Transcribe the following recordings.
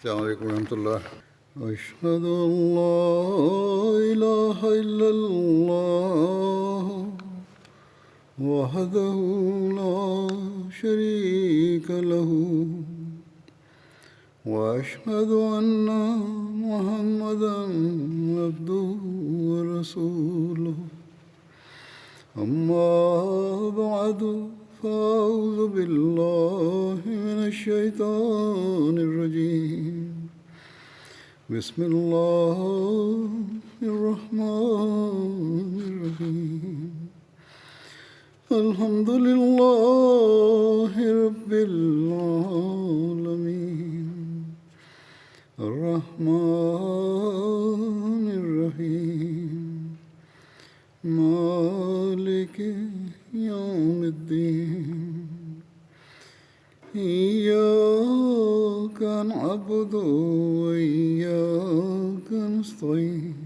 السلام علیکم ورحمۃ اللہ۔ اشہد ان لا الہ الا اللہ وحدہ لا شریک لہ واشہد ان محمدا عبدہ ورسولہ۔ اما بعد فاعوذ باللہ من الشیطان الرجیم۔ بسم اللہ الرحمن الرحیم۔ الحمد للہ رب العالمین الرحمن الرحیم مالک یوم الدین۔ ایاک نعبد وایاک نستعین۔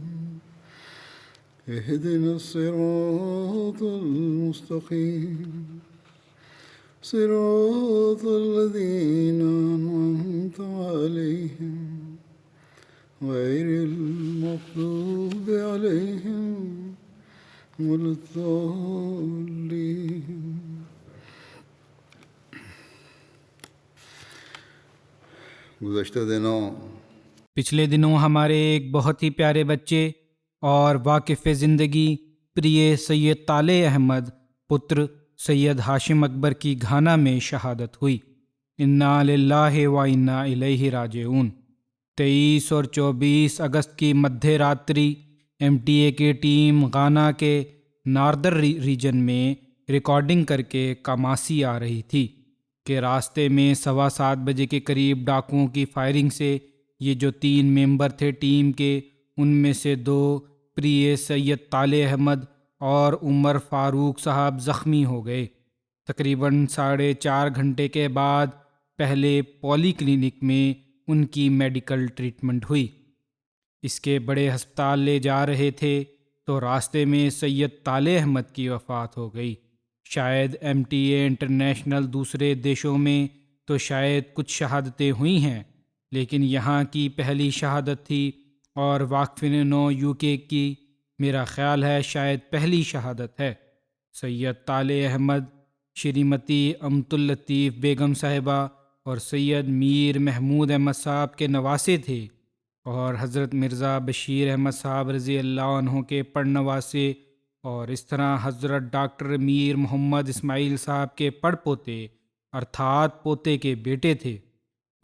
اہدنا الصراط المستقیم صراط الذین انعمت علیہم غیر المغضوب علیہم ولا الضالین۔ پچھلے دنوں ہمارے ایک بہت ہی پیارے بچے اور واقف زندگی پریے سید طالع احمد پتر سید ہاشم اکبر کی گھانا میں شہادت ہوئی۔ انا للہ و انا الیہ راجعون۔ 23 اور 24 اگست کی مدھیہ راتری MTA کی ٹیم گانا کے ناردر ریجن میں ریکارڈنگ کر کے کاماسی آ رہی تھی کہ راستے میں 7:15 بجے کے قریب ڈاکوؤں کی فائرنگ سے یہ جو 3 ممبر تھے ٹیم کے، ان میں سے 2 پریے سید طالع احمد اور عمر فاروق صاحب زخمی ہو گئے۔ تقریباً 4.5 گھنٹے کے بعد پہلے پولی کلینک میں ان کی میڈیکل ٹریٹمنٹ ہوئی۔ اس کے بڑے ہسپتال لے جا رہے تھے تو راستے میں سید طالع احمد کی وفات ہو گئی۔ شاید MTA انٹرنیشنل دوسرے دیشوں میں تو شاید کچھ شہادتیں ہوئی ہیں، لیکن یہاں کی پہلی شہادت تھی، اور واقفین نو UK کی میرا خیال ہے شاید پہلی شہادت ہے۔ سید طالع احمد شریمتی امت اللطیف بیگم صاحبہ اور سید میر محمود احمد صاحب کے نواسے تھے، اور حضرت مرزا بشیر احمد صاحب رضی اللہ عنہ کے پڑنواسے، اور اس طرح حضرت ڈاکٹر میر محمد اسماعیل صاحب کے پڑ پوتے ارتھات پوتے کے بیٹے تھے،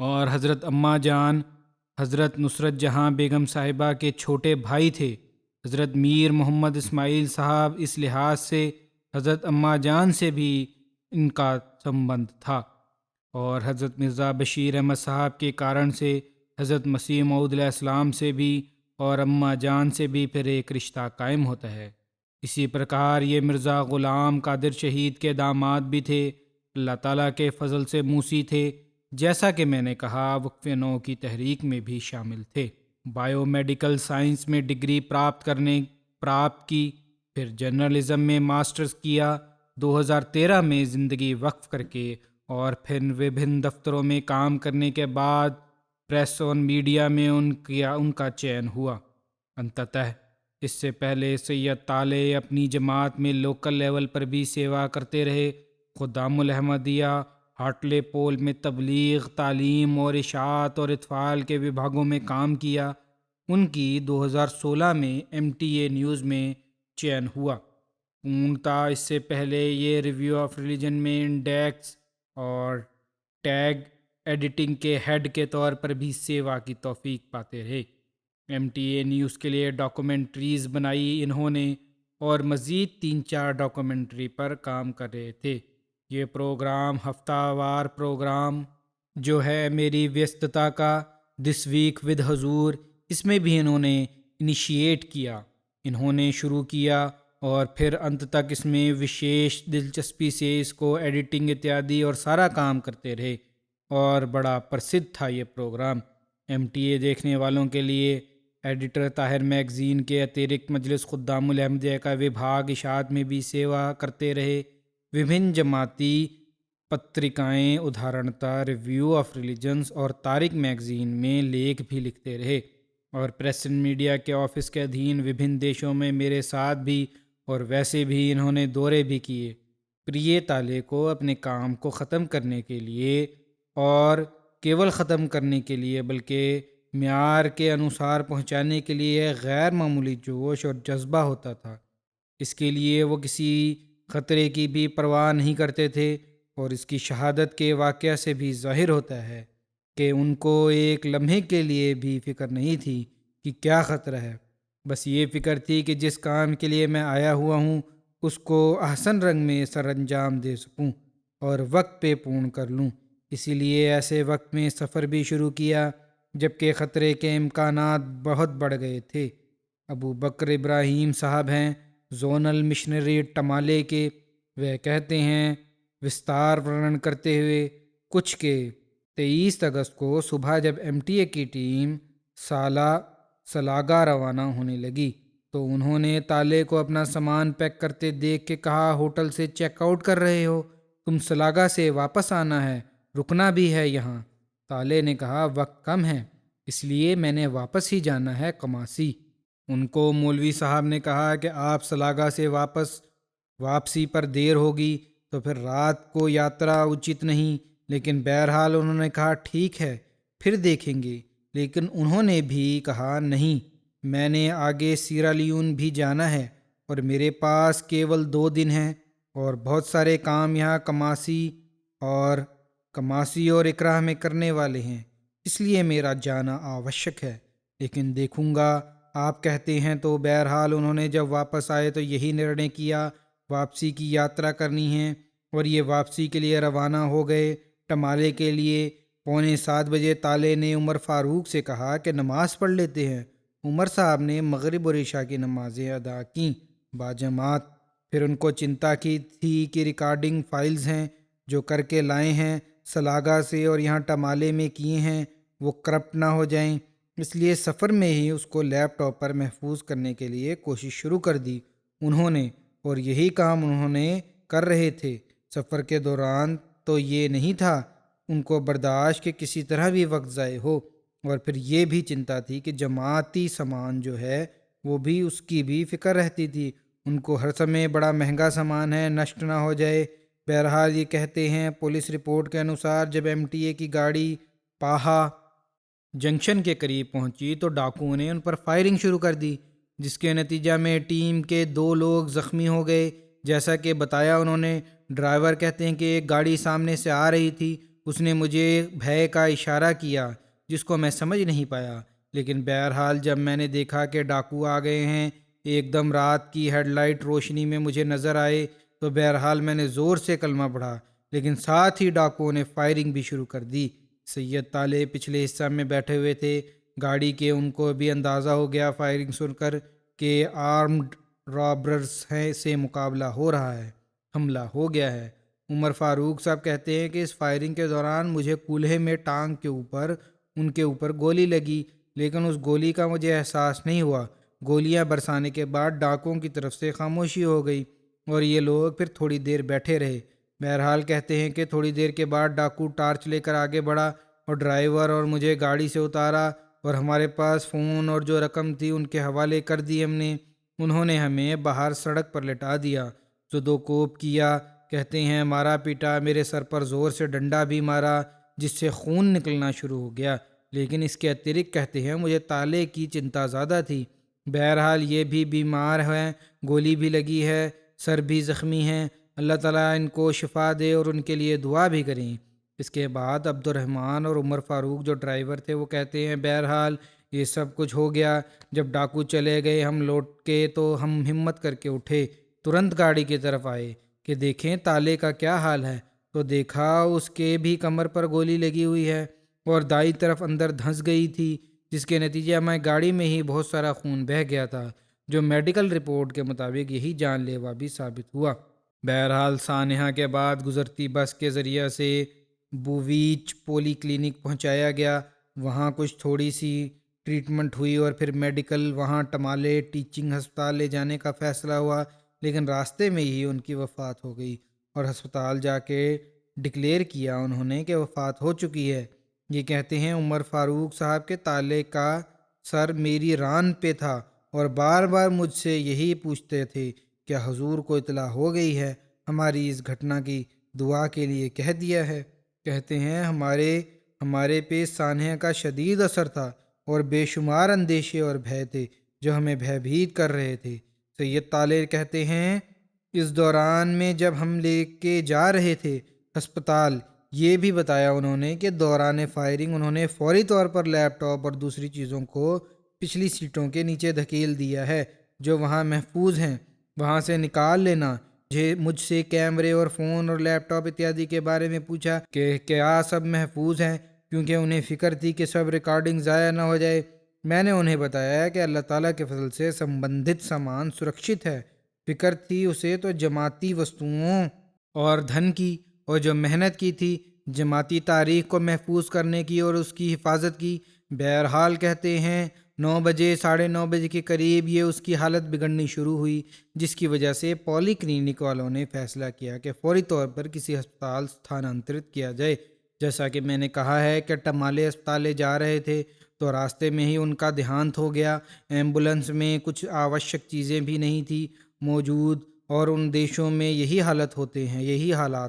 اور حضرت اماں جان حضرت نصرت جہاں بیگم صاحبہ کے چھوٹے بھائی تھے۔ حضرت میر محمد اسماعیل صاحب اس لحاظ سے حضرت اماں جان سے بھی ان کا سمبند تھا، اور حضرت مرزا بشیر احمد صاحب کے کارن سے حضرت مسیح موعود علیہ السلام سے بھی اور اماں جان سے بھی پھر ایک رشتہ قائم ہوتا ہے۔ اسی پرکار یہ مرزا غلام قادر شہید کے داماد بھی تھے، اللہ تعالیٰ کے فضل سے موسی تھے، جیسا کہ میں نے کہا وقف نو کی تحریک میں بھی شامل تھے۔ بائیو میڈیکل سائنس میں ڈگری پراپت کی، پھر جرنلزم میں ماسٹرز کیا۔ 2013 میں زندگی وقف کر کے اور پھر وبھن دفتروں میں کام کرنے کے بعد پریس اور میڈیا میں ان کا چین ہوا۔ انتتہ اس سے پہلے سید طالع اپنی جماعت میں لوکل لیول پر بھی سیوا کرتے رہے۔ خدام الاحمدیہ ہارٹلے پول میں تبلیغ، تعلیم اور اشاعت اور اطفال کے وبھاگوں میں کام کیا۔ ان کی 2016 میں MTA نیوز میں چین ہوا۔ پورنتہ اس سے پہلے یہ ریویو آف ریلیجن میں انڈیکس اور ٹیگ ایڈیٹنگ کے ہیڈ کے طور پر بھی سیوا کی توفیق پاتے رہے۔ MTA نیوز کے لیے ڈاکومنٹریز بنائی انہوں نے، اور مزید 3-4 ڈاکومنٹری پر کام کر رہے تھے۔ یہ پروگرام ہفتہ وار پروگرام جو ہے میری ویستتا کا دس ویک ود حضور، اس میں بھی انہوں نے انیشیٹ کیا، انہوں نے شروع کیا، اور پھر انت تک اس میں وشیش دلچسپی سے اس کو ایڈیٹنگ اتیادی اور سارا کام کرتے رہے، اور بڑا پرسدھ تھا یہ پروگرام۔ MTA دیکھنے والوں کے لیے ایڈیٹر طاہر میگزین کے اترکت مجلس خدام الاحمدیہ کا وبھاگ اشاعت میں بھی سیوا کرتے رہے۔ وبھن جماعتی پترکائیں ادھارنتا، ریویو آف ریلیجنس اور تارک میگزین میں لیکھ بھی لکھتے رہے، اور پریس اینڈ میڈیا کے آفس کے ادھین وبھن دیشوں میں میرے ساتھ بھی اور ویسے بھی انہوں نے دورے بھی کیے۔ پریے تالے کو اپنے کام کو ختم کرنے کے لیے، اور کیول ختم کرنے کے لیے بلکہ معیار کے انوسار پہنچانے کے لیے غیر معمولی جوش اور جذبہ ہوتا تھا۔ اس کے لیے وہ کسی خطرے کی بھی پرواہ نہیں کرتے تھے، اور اس کی شہادت کے واقعہ سے بھی ظاہر ہوتا ہے کہ ان کو ایک لمحے کے لیے بھی فکر نہیں تھی کہ کیا خطرہ ہے۔ بس یہ فکر تھی کہ جس کام کے لیے میں آیا ہوا ہوں اس کو احسن رنگ میں سر انجام دے سکوں اور وقت پہ پورن کر لوں۔ اسی لیے ایسے وقت میں سفر بھی شروع کیا جبکہ خطرے کے امکانات بہت بڑھ گئے تھے۔ ابو بکر ابراہیم صاحب ہیں، زونل مشنری ٹمالے کے۔ وہ کہتے ہیں وستار ورنن کرتے ہوئے کچھ کہ 23 اگست کو صبح جب MTA کی ٹیم سلاگا روانہ ہونے لگی تو انہوں نے تالے کو اپنا سامان پیک کرتے دیکھ کے کہا، ہوٹل سے چیک آؤٹ کر رہے ہو؟ تم سلاگا سے واپس آنا ہے، رکنا بھی ہے یہاں۔ تالے نے کہا وقت کم ہے، اس لیے میں نے واپس ہی جانا ہے کماسی۔ ان کو مولوی صاحب نے کہا کہ آپ سلاگا سے واپسی پر دیر ہوگی تو پھر رات کو یاترا اچت نہیں، لیکن بہرحال انہوں نے کہا ٹھیک ہے پھر دیکھیں گے۔ لیکن انہوں نے بھی کہا نہیں، میں نے آگے سیرا لیون بھی جانا ہے اور میرے پاس کیول 2 دن ہیں اور بہت سارے کام یہاں کماسی اور اکراہ میں کرنے والے ہیں، اس لیے میرا جانا آوشک ہے، لیکن دیکھوں گا۔ آپ کہتے ہیں تو بہرحال انہوں نے جب واپس آئے تو یہی نرنے کیا، واپسی کی یاترا کرنی ہے، اور یہ واپسی کے لیے روانہ ہو گئے ٹمالے کے لیے۔ 6:45 بجے تالے نے عمر فاروق سے کہا کہ نماز پڑھ لیتے ہیں۔ عمر صاحب نے مغرب اور عشاء کی نمازیں ادا کیں باجماعت۔ پھر ان کو چنتا کی تھی کہ ریکارڈنگ فائلز ہیں جو کر کے لائے ہیں سلاگا سے اور یہاں ٹمالے میں کیے ہیں وہ کرپٹ نہ ہو جائیں، اس لیے سفر میں ہی اس کو لیپ ٹاپ پر محفوظ کرنے کے لیے کوشش شروع کر دی انہوں نے، اور یہی کام انہوں نے کر رہے تھے سفر کے دوران۔ تو یہ نہیں تھا ان کو برداشت کہ کسی طرح بھی وقت ضائع ہو، اور پھر یہ بھی چنتا تھی کہ جماعتی سامان جو ہے وہ بھی اس کی بھی فکر رہتی تھی، ان کو ہر سمے بڑا مہنگا سامان ہے نشٹ نہ ہو جائے۔ بہرحال یہ کہتے ہیں پولیس رپورٹ کے انوسار جب MTA کی گاڑی پاہا جنکشن کے قریب پہنچی تو ڈاکوؤں نے ان پر فائرنگ شروع کر دی، جس کے نتیجہ میں ٹیم کے 2 لوگ زخمی ہو گئے جیسا کہ بتایا انہوں نے۔ ڈرائیور کہتے ہیں کہ ایک گاڑی سامنے سے آ رہی تھی، اس نے مجھے بھے کا اشارہ کیا جس کو میں سمجھ نہیں پایا، لیکن بہرحال جب میں نے دیکھا کہ ڈاکو آ گئے ہیں ایک دم رات کی ہیڈ لائٹ روشنی میں مجھے نظر آئے تو بہرحال میں نے زور سے کلمہ پڑھا، لیکن ساتھ ہی ڈاکوؤں نے فائرنگ بھی شروع کر دی۔ سید تالے پچھلے حصہ میں بیٹھے ہوئے تھے گاڑی کے، ان کو بھی اندازہ ہو گیا فائرنگ سن کر کہ آرمڈ رابرز سے مقابلہ ہو رہا ہے، حملہ ہو گیا ہے۔ عمر فاروق صاحب کہتے ہیں کہ اس فائرنگ کے دوران مجھے کولہے میں ٹانگ کے اوپر ان کے اوپر گولی لگی، لیکن اس گولی کا مجھے احساس نہیں ہوا۔ گولیاں برسانے کے بعد ڈاکوؤں کی طرف سے خاموشی ہو گئی اور یہ لوگ پھر تھوڑی دیر بیٹھے رہے۔ بہرحال کہتے ہیں کہ تھوڑی دیر کے بعد ڈاکو ٹارچ لے کر آگے بڑھا اور ڈرائیور اور مجھے گاڑی سے اتارا، اور ہمارے پاس فون اور جو رقم تھی ان کے حوالے کر دی ہم نے۔ انہوں نے ہمیں باہر سڑک پر لٹا دیا، زدو کوب کیا، کہتے ہیں مارا پیٹا، میرے سر پر زور سے ڈنڈا بھی مارا جس سے خون نکلنا شروع ہو گیا، لیکن اس کے اترکت کہتے ہیں مجھے تالے کی چنتا زیادہ تھی۔ بہرحال یہ بھی بیمار ہیں، گولی بھی لگی ہے، سر بھی زخمی ہیں، اللہ تعالیٰ ان کو شفا دے اور ان کے لیے دعا بھی کریں۔ اس کے بعد عبد الرحمن اور عمر فاروق جو ڈرائیور تھے وہ کہتے ہیں بہرحال یہ سب کچھ ہو گیا، جب ڈاکو چلے گئے ہم لوٹ کے تو ہم ہمت کر کے اٹھے، ترنت گاڑی کی طرف آئے کہ دیکھیں تالے کا کیا حال ہے، تو دیکھا اس کے بھی کمر پر گولی لگی ہوئی ہے اور دائیں طرف اندر دھنس گئی تھی، جس کے نتیجے میں گاڑی میں ہی بہت سارا خون بہہ گیا تھا، جو میڈیکل رپورٹ کے مطابق یہی جان لیوا بھی ثابت ہوا۔ بہرحال سانحہ کے بعد گزرتی بس کے ذریعہ سے بوویچ پولی کلینک پہنچایا گیا، وہاں کچھ تھوڑی سی ٹریٹمنٹ ہوئی اور پھر میڈیکل وہاں ٹمالے ٹیچنگ ہسپتال لے جانے کا فیصلہ ہوا، لیکن راستے میں ہی ان کی وفات ہو گئی اور ہسپتال جا کے ڈکلیئر کیا انہوں نے کہ وفات ہو چکی ہے۔ یہ کہتے ہیں عمر فاروق صاحب کے تالے کا سر میری ران پہ تھا اور بار بار مجھ سے یہی پوچھتے تھے کہ حضور کو اطلاع ہو گئی ہے، ہماری اس گھٹنا کی دعا کے لیے کہہ دیا ہے۔ کہتے ہیں ہمارے پہ سانحہ کا شدید اثر تھا اور بے شمار اندیشے اور بھے تھے جو ہمیں بھیبھیت کر رہے تھے۔ سید طالع کہتے ہیں اس دوران میں جب ہم لے کے جا رہے تھے ہسپتال، یہ بھی بتایا انہوں نے کہ دوران فائرنگ انہوں نے فوری طور پر لیپ ٹاپ اور دوسری چیزوں کو پچھلی سیٹوں کے نیچے دھکیل دیا ہے جو وہاں محفوظ ہیں، وہاں سے نکال لینا۔ مجھ سے کیمرے اور فون اور لیپ ٹاپ اتیادی کے بارے میں پوچھا کہ کیا سب محفوظ ہیں، کیونکہ انہیں فکر تھی کہ سب ریکارڈنگ ضائع نہ ہو جائے۔ میں نے انہیں بتایا کہ اللہ تعالیٰ کے فضل سے سمبندھت سامان سرکشت ہے۔ فکر تھی اسے تو جماعتی وستوؤں اور دھن کی، اور جو محنت کی تھی جماعتی تاریخ کو محفوظ کرنے کی اور اس کی حفاظت کی۔ بہرحال کہتے ہیں 9 بجے 9:30 بجے کے قریب یہ اس کی حالت بگڑنی شروع ہوئی، جس کی وجہ سے پولی کلینک والوں نے فیصلہ کیا کہ فوری طور پر کسی ہسپتال ستھانانترت کیا جائے۔ جیسا کہ میں نے کہا ہے کہ ٹمالے ہسپتال جا رہے تھے تو راستے میں ہی ان کا دیہانت ہو گیا۔ ایمبولنس میں کچھ آوشک چیزیں بھی نہیں تھی موجود، اور ان دیشوں میں یہی حالات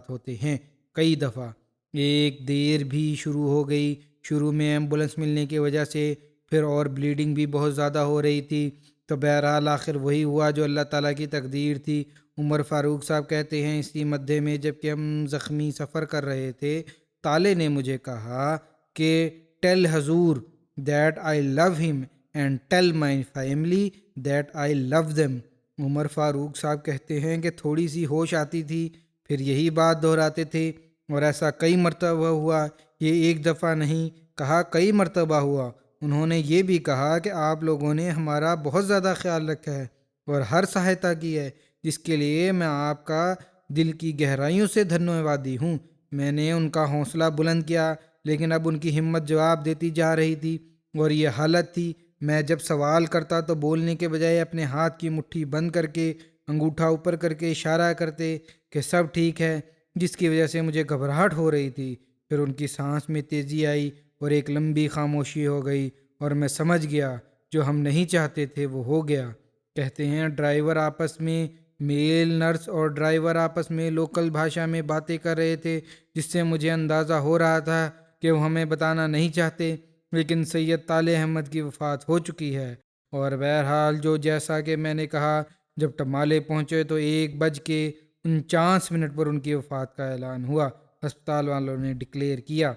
ہوتے ہیں۔ کئی دفعہ ایک دیر بھی شروع ہو گئی، شروع میں ایمبولنس ملنے کی وجہ سے، پھر اور بلیڈنگ بھی بہت زیادہ ہو رہی تھی، تو بہرحال آخر وہی ہوا جو اللہ تعالیٰ کی تقدیر تھی۔ عمر فاروق صاحب کہتے ہیں اسی مدے میں جب کہ ہم زخمی سفر کر رہے تھے، طالع نے مجھے کہا کہ ٹیل حضور that I love him and tell my family that I love them. Umar Farooq صاحب کہتے ہیں کہ تھوڑی سی ہوش آتی تھی پھر یہی بات دہراتے تھے، اور ایسا کئی مرتبہ ہوا، یہ ایک دفعہ نہیں کہا، کئی مرتبہ ہوا۔ انہوں نے یہ بھی کہا کہ آپ لوگوں نے ہمارا بہت زیادہ خیال رکھا ہے اور ہر سہایتا کی ہے، جس کے لیے میں آپ کا دل کی گہرائیوں سے دھنیہ وادی ہوں۔ میں نے ان کا حوصلہ بلند کیا، لیکن اب ان کی ہمت جواب دیتی جا رہی تھی، اور یہ حالت تھی میں جب سوال کرتا تو بولنے کے بجائے اپنے ہاتھ کی مٹھی بند کر کے انگوٹھا اوپر کر کے اشارہ کرتے کہ سب ٹھیک ہے، جس کی وجہ سے مجھے گھبراہٹ ہو رہی تھی۔ پھر ان کی سانس میں تیزی آئی اور ایک لمبی خاموشی ہو گئی، اور میں سمجھ گیا جو ہم نہیں چاہتے تھے وہ ہو گیا۔ کہتے ہیں ڈرائیور آپس میں، میل نرس اور ڈرائیور آپس میں لوکل بھاشا میں باتیں کر رہے تھے، جس سے مجھے اندازہ ہو رہا تھا کہ وہ ہمیں بتانا نہیں چاہتے، لیکن سید طالع احمد کی وفات ہو چکی ہے۔ اور بہرحال جیسا کہ میں نے کہا، جب ٹمالے پہنچے تو 1:49 پر ان کی وفات کا اعلان ہوا، ہسپتال والوں نے ڈکلیئر کیا۔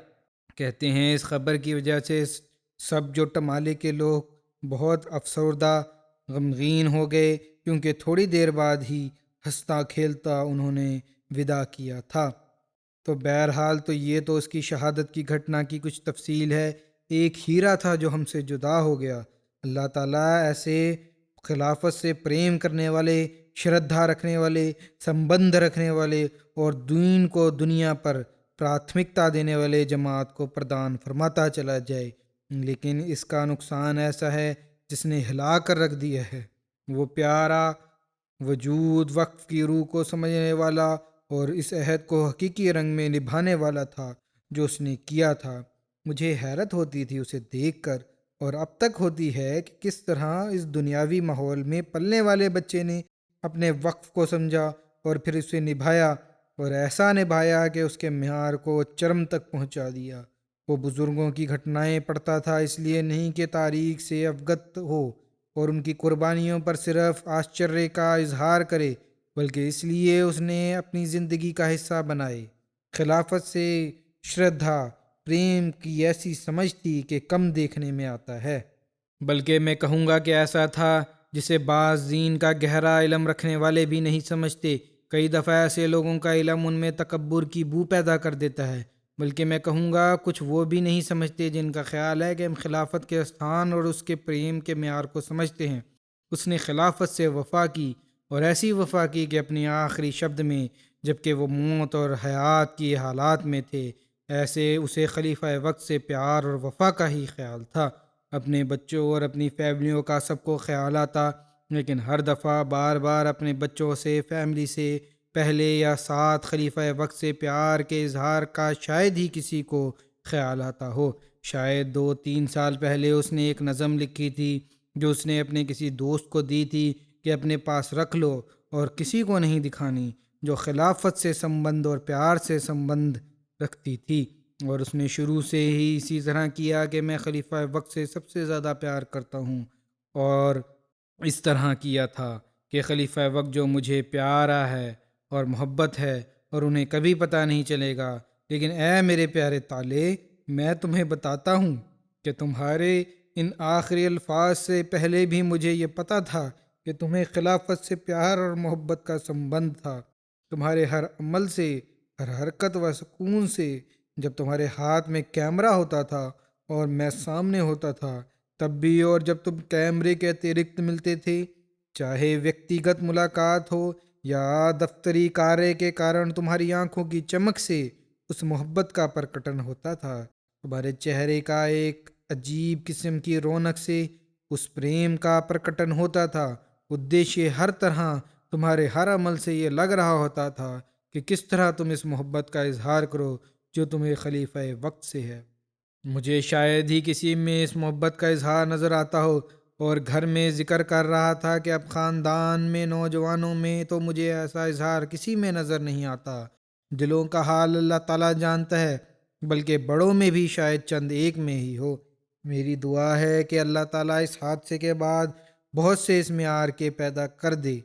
کہتے ہیں اس خبر کی وجہ سے سب جو ٹمالے کے لوگ بہت افسردہ غمگین ہو گئے، کیونکہ تھوڑی دیر بعد ہی ہنستا کھیلتا انہوں نے وداع کیا تھا۔ تو بہرحال تو یہ تو اس کی شہادت کی گھٹنا کی کچھ تفصیل ہے۔ ایک ہیرا تھا جو ہم سے جدا ہو گیا۔ اللہ تعالیٰ ایسے خلافت سے پریم کرنے والے، شردھا رکھنے والے، سمبندھ رکھنے والے اور دین کو دنیا پر پراتھمکتا دینے والے جماعت کو پردان فرماتا چلا جائے، لیکن اس کا نقصان ایسا ہے جس نے ہلا کر رکھ دیا ہے۔ وہ پیارا وجود وقف کی روح کو سمجھنے والا اور اس عہد کو حقیقی رنگ میں نبھانے والا تھا جو اس نے کیا تھا۔ مجھے حیرت ہوتی تھی اسے دیکھ کر، اور اب تک ہوتی ہے کہ کس طرح اس دنیاوی ماحول میں پلنے والے بچے نے اپنے وقف کو سمجھا اور پھر اسے نبھایا، اور ایسا نبھایا کہ اس کے معیار کو چرم تک پہنچا دیا۔ وہ بزرگوں کی گھٹنائیں پڑھتا تھا اس لیے نہیں کہ تاریخ سے اوگت ہو اور ان کی قربانیوں پر صرف آشچریہ کا اظہار کرے، بلکہ اس لیے اس نے اپنی زندگی کا حصہ بنائے۔ خلافت سے شردھا پریم کی ایسی سمجھ تھی کہ کم دیکھنے میں آتا ہے، بلکہ میں کہوں گا کہ ایسا تھا جسے بعض دین کا گہرا علم رکھنے والے بھی نہیں سمجھتے۔ کئی دفعہ ایسے لوگوں کا علم ان میں تکبر کی بو پیدا کر دیتا ہے، بلکہ میں کہوں گا کچھ وہ بھی نہیں سمجھتے جن کا خیال ہے کہ ہم خلافت کے استھان اور اس کے پریم کے معیار کو سمجھتے ہیں۔ اس نے خلافت سے وفا کی، اور ایسی وفا کی کہ اپنی آخری شبد میں، جبکہ وہ موت اور حیات کی حالات میں تھے، ایسے اسے خلیفہ وقت سے پیار اور وفا کا ہی خیال تھا۔ اپنے بچوں اور اپنی فیملیوں کا سب کو خیال آتا، لیکن ہر دفعہ بار بار اپنے بچوں سے، فیملی سے پہلے یا ساتھ خلیفہ وقت سے پیار کے اظہار کا شاید ہی کسی کو خیال آتا ہو۔ شاید 2-3 سال پہلے اس نے ایک نظم لکھی تھی جو اس نے اپنے کسی دوست کو دی تھی کہ اپنے پاس رکھ لو اور کسی کو نہیں دکھانی، جو خلافت سے سمبند اور پیار سے سمبند رکھتی تھی۔ اور اس نے شروع سے ہی اسی طرح کیا کہ میں خلیفہ وقت سے سب سے زیادہ پیار کرتا ہوں، اور اس طرح کیا تھا کہ خلیفہ وقت جو مجھے پیارا ہے اور محبت ہے اور انہیں کبھی پتہ نہیں چلے گا، لیکن اے میرے پیارے تالے، میں تمہیں بتاتا ہوں کہ تمہارے ان آخری الفاظ سے پہلے بھی مجھے یہ پتہ تھا کہ تمہیں خلافت سے پیار اور محبت کا سمبند تھا۔ تمہارے ہر عمل سے، ہر حرکت و سکون سے، جب تمہارے ہاتھ میں کیمرہ ہوتا تھا اور میں سامنے ہوتا تھا تب بھی، اور جب تم کیمرے کے اترکت ملتے تھے، چاہے ویکتیگت ملاقات ہو یا دفتری کارے کے کارن، تمہاری آنکھوں کی چمک سے اس محبت کا پرکٹن ہوتا تھا، تمہارے چہرے کا ایک عجیب قسم کی رونق سے اس پریم کا پرکٹن ہوتا تھا۔ ادیشیہ ہر طرح تمہارے ہر عمل سے یہ لگ رہا ہوتا تھا کہ کس طرح تم اس محبت کا اظہار کرو جو تمہیں خلیفہ وقت سے ہے۔ مجھے شاید ہی کسی میں اس محبت کا اظہار نظر آتا ہو، اور گھر میں ذکر کر رہا تھا کہ اب خاندان میں نوجوانوں میں تو مجھے ایسا اظہار کسی میں نظر نہیں آتا۔ دلوں کا حال اللہ تعالیٰ جانتا ہے، بلکہ بڑوں میں بھی شاید چند ایک میں ہی ہو۔ میری دعا ہے کہ اللہ تعالیٰ اس حادثے کے بعد بہت سے اس معیار کے پیدا کر دے۔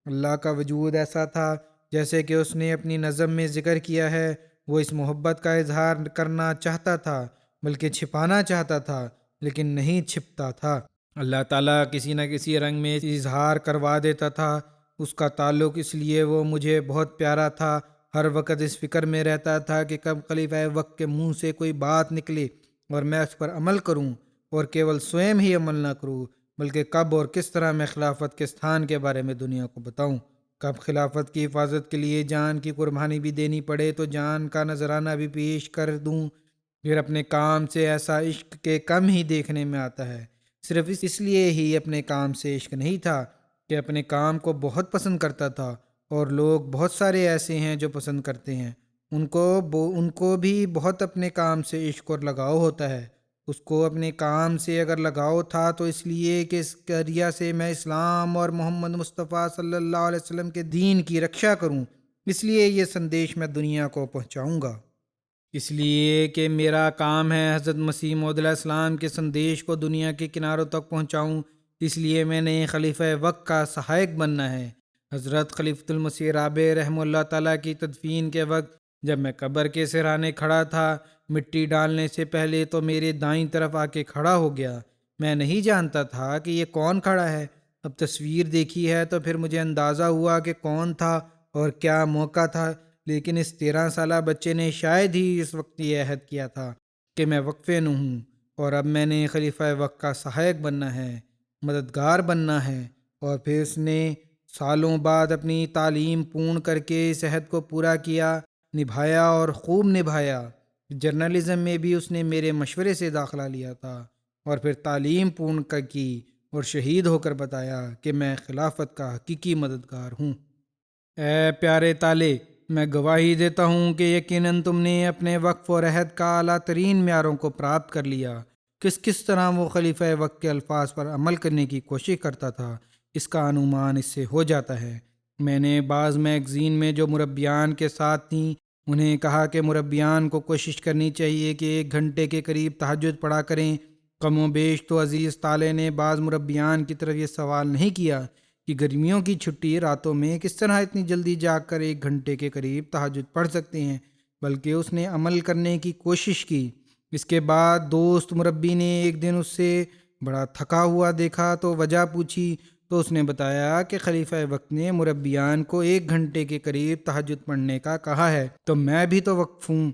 اللہ کا وجود ایسا تھا جیسے کہ اس نے اپنی نظم میں ذکر کیا ہے، وہ اس محبت کا اظہار کرنا چاہتا تھا، بلکہ چھپانا چاہتا تھا، لیکن نہیں چھپتا تھا۔ اللہ تعالیٰ کسی نہ کسی رنگ میں اظہار کروا دیتا تھا۔ اس کا تعلق اس لیے وہ مجھے بہت پیارا تھا۔ ہر وقت اس فکر میں رہتا تھا کہ کب خلیفہ وقت کے منہ سے کوئی بات نکلے اور میں اس پر عمل کروں، اور کیول سوئم ہی عمل نہ کروں، بلکہ کب اور کس طرح میں خلافت کے استھان کے بارے میں دنیا کو بتاؤں۔ کب خلافت کی حفاظت کے لیے جان کی قربانی بھی دینی پڑے تو جان کا نذرانہ بھی پیش کر دوں۔ پھر اپنے کام سے ایسا عشق کے کم ہی دیکھنے میں آتا ہے۔ صرف اس لیے ہی اپنے کام سے عشق نہیں تھا کہ اپنے کام کو بہت پسند کرتا تھا، اور لوگ بہت سارے ایسے ہیں جو پسند کرتے ہیں، ان کو بھی بہت اپنے کام سے عشق اور لگاؤ ہوتا ہے۔ اس کو اپنے کام سے اگر لگاؤ تھا تو اس لیے کہ اس ذریعہ سے میں اسلام اور محمد مصطفیٰ صلی اللہ علیہ وسلم کے دین کی رکشا کروں، اس لیے یہ سندیش میں دنیا کو پہنچاؤں گا، اس لیے کہ میرا کام ہے حضرت مسیح موعود علیہ السلام کے سندیش کو دنیا کے کناروں تک پہنچاؤں، اس لیے میں نے خلیفہ وقت کا سہایک بننا ہے۔ حضرت خلیفۃ المسیح رابع رحمہ اللہ تعالیٰ کی تدفین کے وقت جب میں قبر کے سرانے کھڑا تھا، مٹی ڈالنے سے پہلے تو میرے دائیں طرف آ کے کھڑا ہو گیا۔ میں نہیں جانتا تھا کہ یہ کون کھڑا ہے۔ اب تصویر دیکھی ہے تو پھر مجھے اندازہ ہوا کہ کون تھا اور کیا موقع تھا، لیکن اس 13 سالہ بچے نے شاید ہی اس وقت یہ عہد کیا تھا کہ میں وقفے نو ہوں، اور اب میں نے خلیفہ وقت کا سہایک بننا ہے، مددگار بننا ہے۔ اور پھر اس نے سالوں بعد اپنی تعلیم پورن کر کے اس عہد کو پورا کیا، نبھایا اور خوب نبھایا۔ جرنلزم میں بھی اس نے میرے مشورے سے داخلہ لیا تھا، اور پھر تعلیم پورن کی اور شہید ہو کر بتایا کہ میں خلافت کا حقیقی مددگار ہوں۔ اے پیارے تالے، میں گواہی دیتا ہوں کہ یقیناً تم نے اپنے وقف اور عہد کا اعلیٰ ترین معیاروں کو پراپت کر لیا۔ کس طرح وہ خلیفہ وقت کے الفاظ پر عمل کرنے کی کوشش کرتا تھا، اس کا انومان اس سے ہو جاتا ہے۔ میں نے بعض میگزین میں جو مربیان کے ساتھ تھیں انہیں کہا کہ مربیان کو کوشش کرنی چاہیے کہ 1 گھنٹے کے قریب تہجد پڑھا کریں۔ کم و بیش تو عزیز طالع نے بعض مربیان کی طرف یہ سوال نہیں کیا کہ گرمیوں کی چھٹی راتوں میں کس طرح اتنی جلدی جاگ کر 1 گھنٹے کے قریب تہجد پڑھ سکتے ہیں، بلکہ اس نے عمل کرنے کی کوشش کی۔ اس کے بعد دوست مربی نے ایک دن اس سے بڑا تھکا ہوا دیکھا تو وجہ پوچھی، تو اس نے بتایا کہ خلیفہ وقت نے مربیان کو 1 گھنٹے کے قریب تہجد پڑھنے کا کہا ہے، تو میں بھی تو وقف ہوں،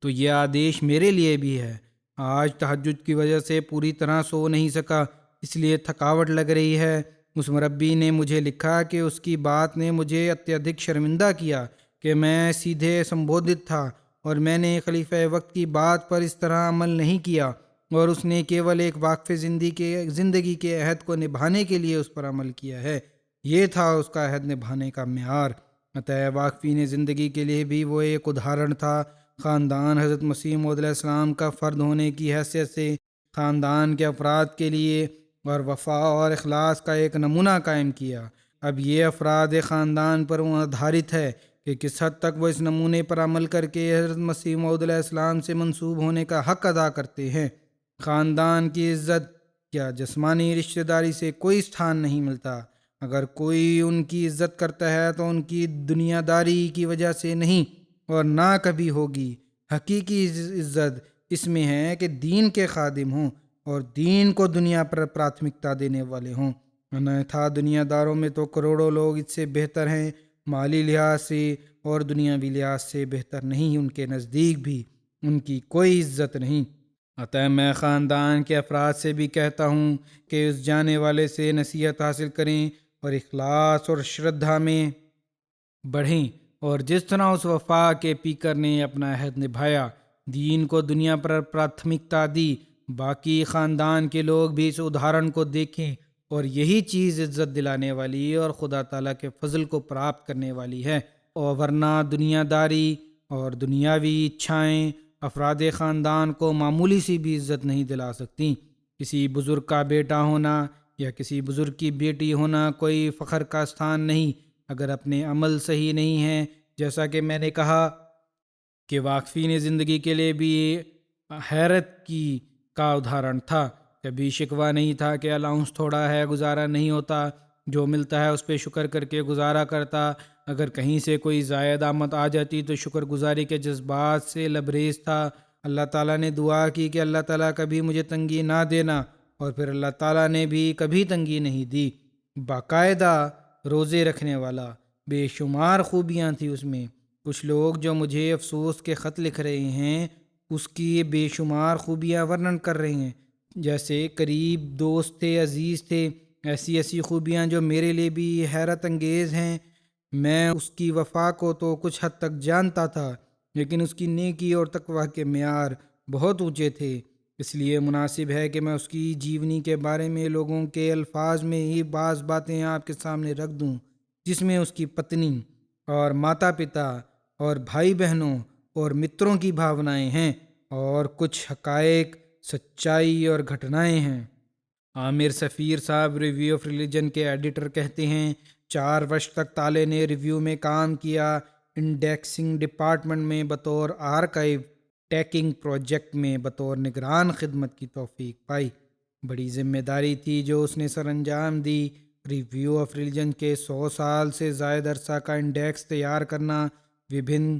تو یہ آدیش میرے لیے بھی ہے۔ آج تہجد کی وجہ سے پوری طرح سو نہیں سکا، اس لیے تھکاوٹ لگ رہی ہے۔ اس مربی نے مجھے لکھا کہ اس کی بات نے مجھے اتیادک شرمندہ کیا کہ میں سیدھے سمبودت تھا، اور میں نے خلیفہ وقت کی بات پر اس طرح عمل نہیں کیا، اور اس نے کیول ایک واقف زندگی کے عہد کو نبھانے کے لیے اس پر عمل کیا ہے۔ یہ تھا اس کا عہد نبھانے کا معیار۔ عطا واقفین زندگی کے لیے بھی وہ ایک ادھارن تھا۔ خاندان حضرت مسیح موعود علیہ السلام کا فرد ہونے کی حیثیت سے خاندان کے افراد کے لیے اور وفا اور اخلاص کا ایک نمونہ قائم کیا۔ اب یہ افراد خاندان پر آدھارت ہے کہ کس حد تک وہ اس نمونے پر عمل کر کے حضرت مسیح موعود علیہ السلام سے منسوب ہونے کا حق ادا کرتے ہیں۔ خاندان کی عزت یا جسمانی رشتہ داری سے کوئی استھان نہیں ملتا۔ اگر کوئی ان کی عزت کرتا ہے تو ان کی دنیا داری کی وجہ سے نہیں اور نہ کبھی ہوگی۔ حقیقی عزت اس میں ہے کہ دین کے خادم ہوں اور دین کو دنیا پر پراتھمکتا دینے والے ہوں۔ انتہا دنیا داروں میں تو کروڑوں لوگ اس سے بہتر ہیں، مالی لحاظ سے اور دنیاوی لحاظ سے بہتر نہیں، ان کے نزدیک بھی ان کی کوئی عزت نہیں۔ عطا میں خاندان کے افراد سے بھی کہتا ہوں کہ اس جانے والے سے نصیحت حاصل کریں اور اخلاص اور شردھا میں بڑھیں، اور جس طرح اس وفا کے پیکر نے اپنا عہد نبھایا، دین کو دنیا پر پراتھمکتا دی، باقی خاندان کے لوگ بھی اس ادھارن کو دیکھیں، اور یہی چیز عزت دلانے والی اور خدا تعالیٰ کے فضل کو پراپت کرنے والی ہے۔ اور ورنہ دنیا داری اور دنیاوی اچھائیں افراد خاندان کو معمولی سی بھی عزت نہیں دلا سکتی۔ کسی بزرگ کا بیٹا ہونا یا کسی بزرگ کی بیٹی ہونا کوئی فخر کا استھان نہیں، اگر اپنے عمل صحیح نہیں ہیں۔ جیسا کہ میں نے کہا کہ واقفین زندگی کے لیے بھی حیرت کا ادھارن تھا۔ کبھی شکوہ نہیں تھا کہ الاؤنس تھوڑا ہے، گزارا نہیں ہوتا، جو ملتا ہے اس پہ شکر کر کے گزارا کرتا۔ اگر کہیں سے کوئی زائد آمد آ جاتی تو شکر گزاری کے جذبات سے لبریز تھا۔ اللہ تعالیٰ نے دعا کی کہ اللہ تعالیٰ کبھی مجھے تنگی نہ دینا، اور پھر اللہ تعالیٰ نے بھی کبھی تنگی نہیں دی۔ باقاعدہ روزے رکھنے والا، بے شمار خوبیاں تھیں اس میں۔ کچھ لوگ جو مجھے افسوس کے خط لکھ رہے ہیں اس کی بے شمار خوبیاں ورنن کر رہے ہیں، جیسے قریب دوست تھے، عزیز تھے، ایسی خوبیاں جو میرے لیے بھی حیرت انگیز ہیں۔ میں اس کی وفا کو تو کچھ حد تک جانتا تھا، لیکن اس کی نیکی اور تقوی کے معیار بہت اونچے تھے۔ اس لیے مناسب ہے کہ میں اس کی جیونی کے بارے میں لوگوں کے الفاظ میں ہی بعض باتیں آپ کے سامنے رکھ دوں، جس میں اس کی پتنی اور ماتا پتا اور بھائی بہنوں اور متروں کی بھاونائیں ہیں، اور کچھ حقائق، سچائی اور گھٹنائیں ہیں۔ عامر سفیر صاحب ریویو آف ریلیجن کے ایڈیٹر کہتے ہیں، 4 ورش تک طالع نے ریویو میں کام کیا، انڈیکسنگ ڈپارٹمنٹ میں بطور آرکائیو، ٹیکنگ پروجیکٹ میں بطور نگران خدمت کی توفیق پائی۔ بڑی ذمہ داری تھی جو اس نے سر انجام دی۔ ریویو آف ریلیجن کے 100 سال سے زائد عرصہ کا انڈیکس تیار کرنا، وبھن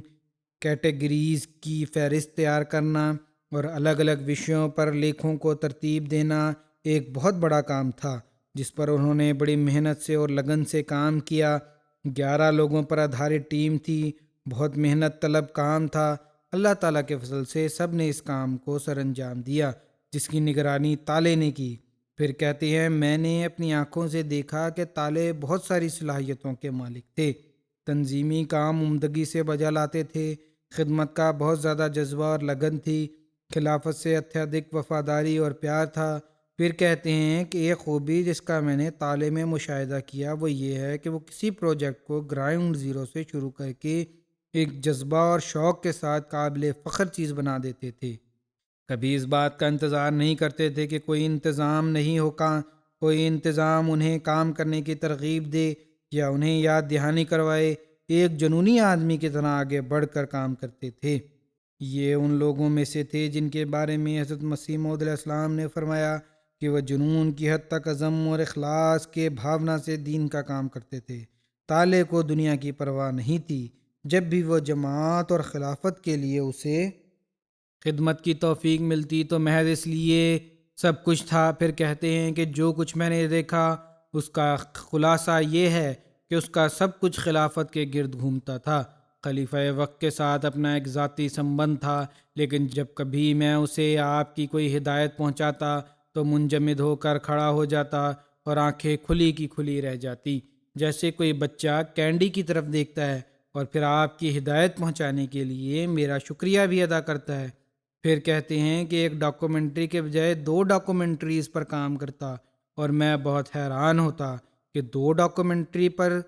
کیٹیگریز کی فہرست تیار کرنا اور الگ الگ وشیوں پر لیکھوں کو ترتیب دینا ایک بہت بڑا کام تھا، جس پر انہوں نے بڑی محنت سے اور لگن سے کام کیا۔ 11 لوگوں پر آدھارت ٹیم تھی، بہت محنت طلب کام تھا۔ اللہ تعالیٰ کے فضل سے سب نے اس کام کو سر انجام دیا، جس کی نگرانی طالع نے کی۔ پھر کہتے ہیں، میں نے اپنی آنکھوں سے دیکھا کہ طالع بہت ساری صلاحیتوں کے مالک تھے، تنظیمی کام عمدگی سے بجا لاتے تھے، خدمت کا بہت زیادہ جذبہ اور لگن تھی، خلافت سے اتھیادک وفاداری اور پیار تھا۔ پھر کہتے ہیں کہ ایک خوبی جس کا میں نے طالع میں مشاہدہ کیا وہ یہ ہے کہ وہ کسی پروجیکٹ کو گراؤنڈ زیرو سے شروع کر کے ایک جذبہ اور شوق کے ساتھ قابل فخر چیز بنا دیتے تھے۔ کبھی اس بات کا انتظار نہیں کرتے تھے کہ کوئی انتظام انہیں کام کرنے کی ترغیب دے یا انہیں یاد دہانی کروائے۔ ایک جنونی آدمی کی طرح آگے بڑھ کر کام کرتے تھے۔ یہ ان لوگوں میں سے تھے جن کے بارے میں حضرت مسیح موعود علیہ السلام نے فرمایا کہ وہ جنون کی حد تک عزم اور اخلاص کے بھاونا سے دین کا کام کرتے تھے۔ طالع کو دنیا کی پرواہ نہیں تھی۔ جب بھی وہ جماعت اور خلافت کے لیے اسے خدمت کی توفیق ملتی تو محض اس لیے سب کچھ تھا۔ پھر کہتے ہیں کہ جو کچھ میں نے دیکھا اس کا خلاصہ یہ ہے کہ اس کا سب کچھ خلافت کے گرد گھومتا تھا۔ خلیفہ وقت کے ساتھ اپنا ایک ذاتی سمبند تھا، لیکن جب کبھی میں اسے آپ کی کوئی ہدایت پہنچاتا تو منجمد ہو کر کھڑا ہو جاتا اور آنکھیں کھلی کی کھلی رہ جاتی، جیسے کوئی بچہ کینڈی کی طرف دیکھتا ہے، اور پھر آپ کی ہدایت پہنچانے کے لیے میرا شکریہ بھی ادا کرتا ہے۔ پھر کہتے ہیں کہ ایک ڈاکومنٹری کے بجائے 2 ڈاکومنٹریز پر کام کرتا، اور میں بہت حیران ہوتا کہ 2 ڈاکومنٹری پر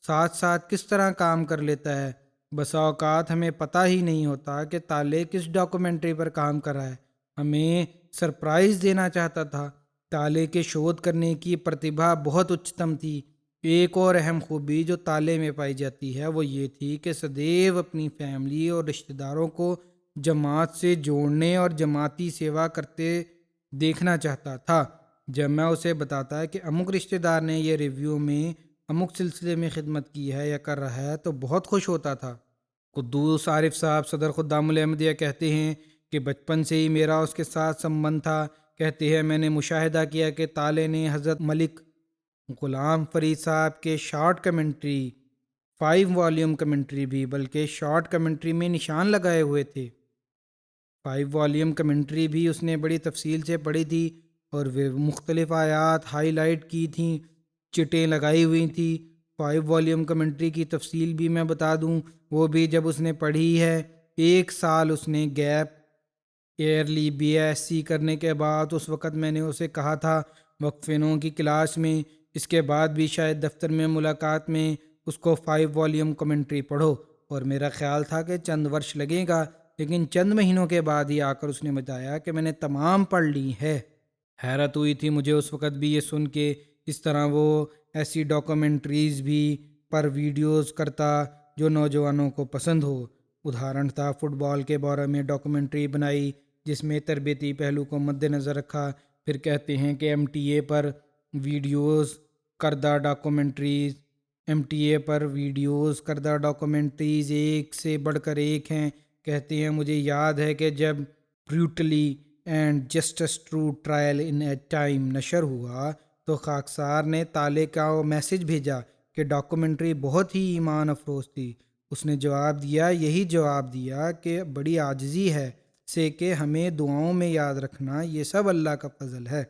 ساتھ ساتھ کس طرح کام کر لیتا ہے۔ بسا اوقات ہمیں پتہ ہی نہیں ہوتا کہ تالے کس ڈاکومنٹری پر کام کر رہا ہے۔ ہمیں سرپرائز دینا چاہتا تھا۔ تالے کے شودھ کرنے کی پرتبھا بہت اچتم تھی۔ ایک اور اہم خوبی جو تالے میں پائی جاتی ہے وہ یہ تھی کہ سدیو اپنی فیملی اور رشتہ داروں کو جماعت سے جوڑنے اور جماعتی سیوا کرتے دیکھنا چاہتا تھا۔ جب میں اسے بتاتا کہ امک رشتہ دار نے یہ ریویو میں امک سلسلے میں خدمت کی ہے یا کر رہا ہے تو بہت خوش ہوتا تھا۔ قدوس عارف صاحب صدر خدام الاحمدیہ کہتے ہیں کہ بچپن سے ہی میرا اس کے ساتھ سمبند تھا۔ کہتے ہیں میں نے مشاہدہ کیا کہ تالے نے حضرت ملک غلام فرید صاحب کے شارٹ کمنٹری 5 والیوم کمنٹری بھی بلکہ شارٹ کمنٹری میں نشان لگائے ہوئے تھے۔ 5 والیوم کمنٹری بھی اس نے بڑی تفصیل سے پڑھی تھی اور وہ مختلف آیات ہائی لائٹ کی تھیں، چٹیں لگائی ہوئی تھیں۔ 5 والیوم کمنٹری کی تفصیل بھی میں بتا دوں، وہ بھی جب اس نے پڑھی ہے 1 سال اس نے گیپ ایئرلی BSc کرنے کے بعد، اس وقت میں نے اسے کہا تھا وقفینوں کی کلاس میں، اس کے بعد بھی شاید دفتر میں ملاقات میں اس کو 5 والیوم کمنٹری پڑھو، اور میرا خیال تھا کہ چند ورش لگے گا، لیکن چند مہینوں کے بعد ہی آ کر اس نے بتایا کہ میں نے تمام پڑھ لی ہے۔ حیرت ہوئی تھی مجھے اس وقت بھی یہ سن کے، اس طرح وہ ایسی ڈاکومنٹریز بھی پر ویڈیوز کرتا جو نوجوانوں کو پسند ہو۔ ادھارن تھا فٹ بال کے بارے میں ڈاکومنٹری بنائی جس میں تربیتی پہلو کو مد نظر رکھا۔ پھر کہتے ہیں کہ MTA پر ویڈیوز کردہ ڈاکومنٹریز ایک سے بڑھ کر ایک ہیں۔ کہتے ہیں مجھے یاد ہے کہ جب brutality and justice true trial in a time نشر ہوا تو خاکسار نے تالے کا میسج بھیجا کہ ڈاکومنٹری بہت ہی ایمان افروز تھی۔ اس نے یہی جواب دیا کہ بڑی عاجزی ہے سے کہ ہمیں دعاؤں میں یاد رکھنا، یہ سب اللہ کا فضل ہے۔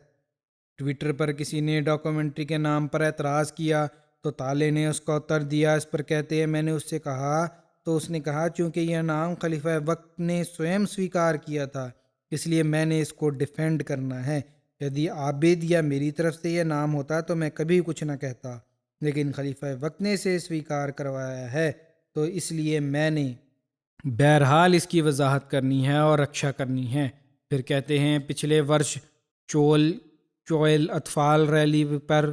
ٹویٹر پر کسی نے ڈاکومنٹری کے نام پر اعتراض کیا تو تالے نے اس کا اتر دیا۔ اس پر کہتے ہیں میں نے اس سے کہا تو اس نے کہا چونکہ یہ نام خلیفہ وقت نے سوئم سویکار کیا تھا اس لیے میں نے اس کو ڈیفینڈ کرنا ہے۔ یدی عابد یا میری طرف سے یہ نام ہوتا تو میں کبھی کچھ نہ کہتا، لیکن خلیفہ وقت نے اسے سویکار کروایا ہے تو اس لیے میں نے بہرحال اس کی وضاحت کرنی ہے اور رکشا کرنی ہے۔ پھر کہتے ہیں پچھلے ورش چوئل اطفال ریلی پر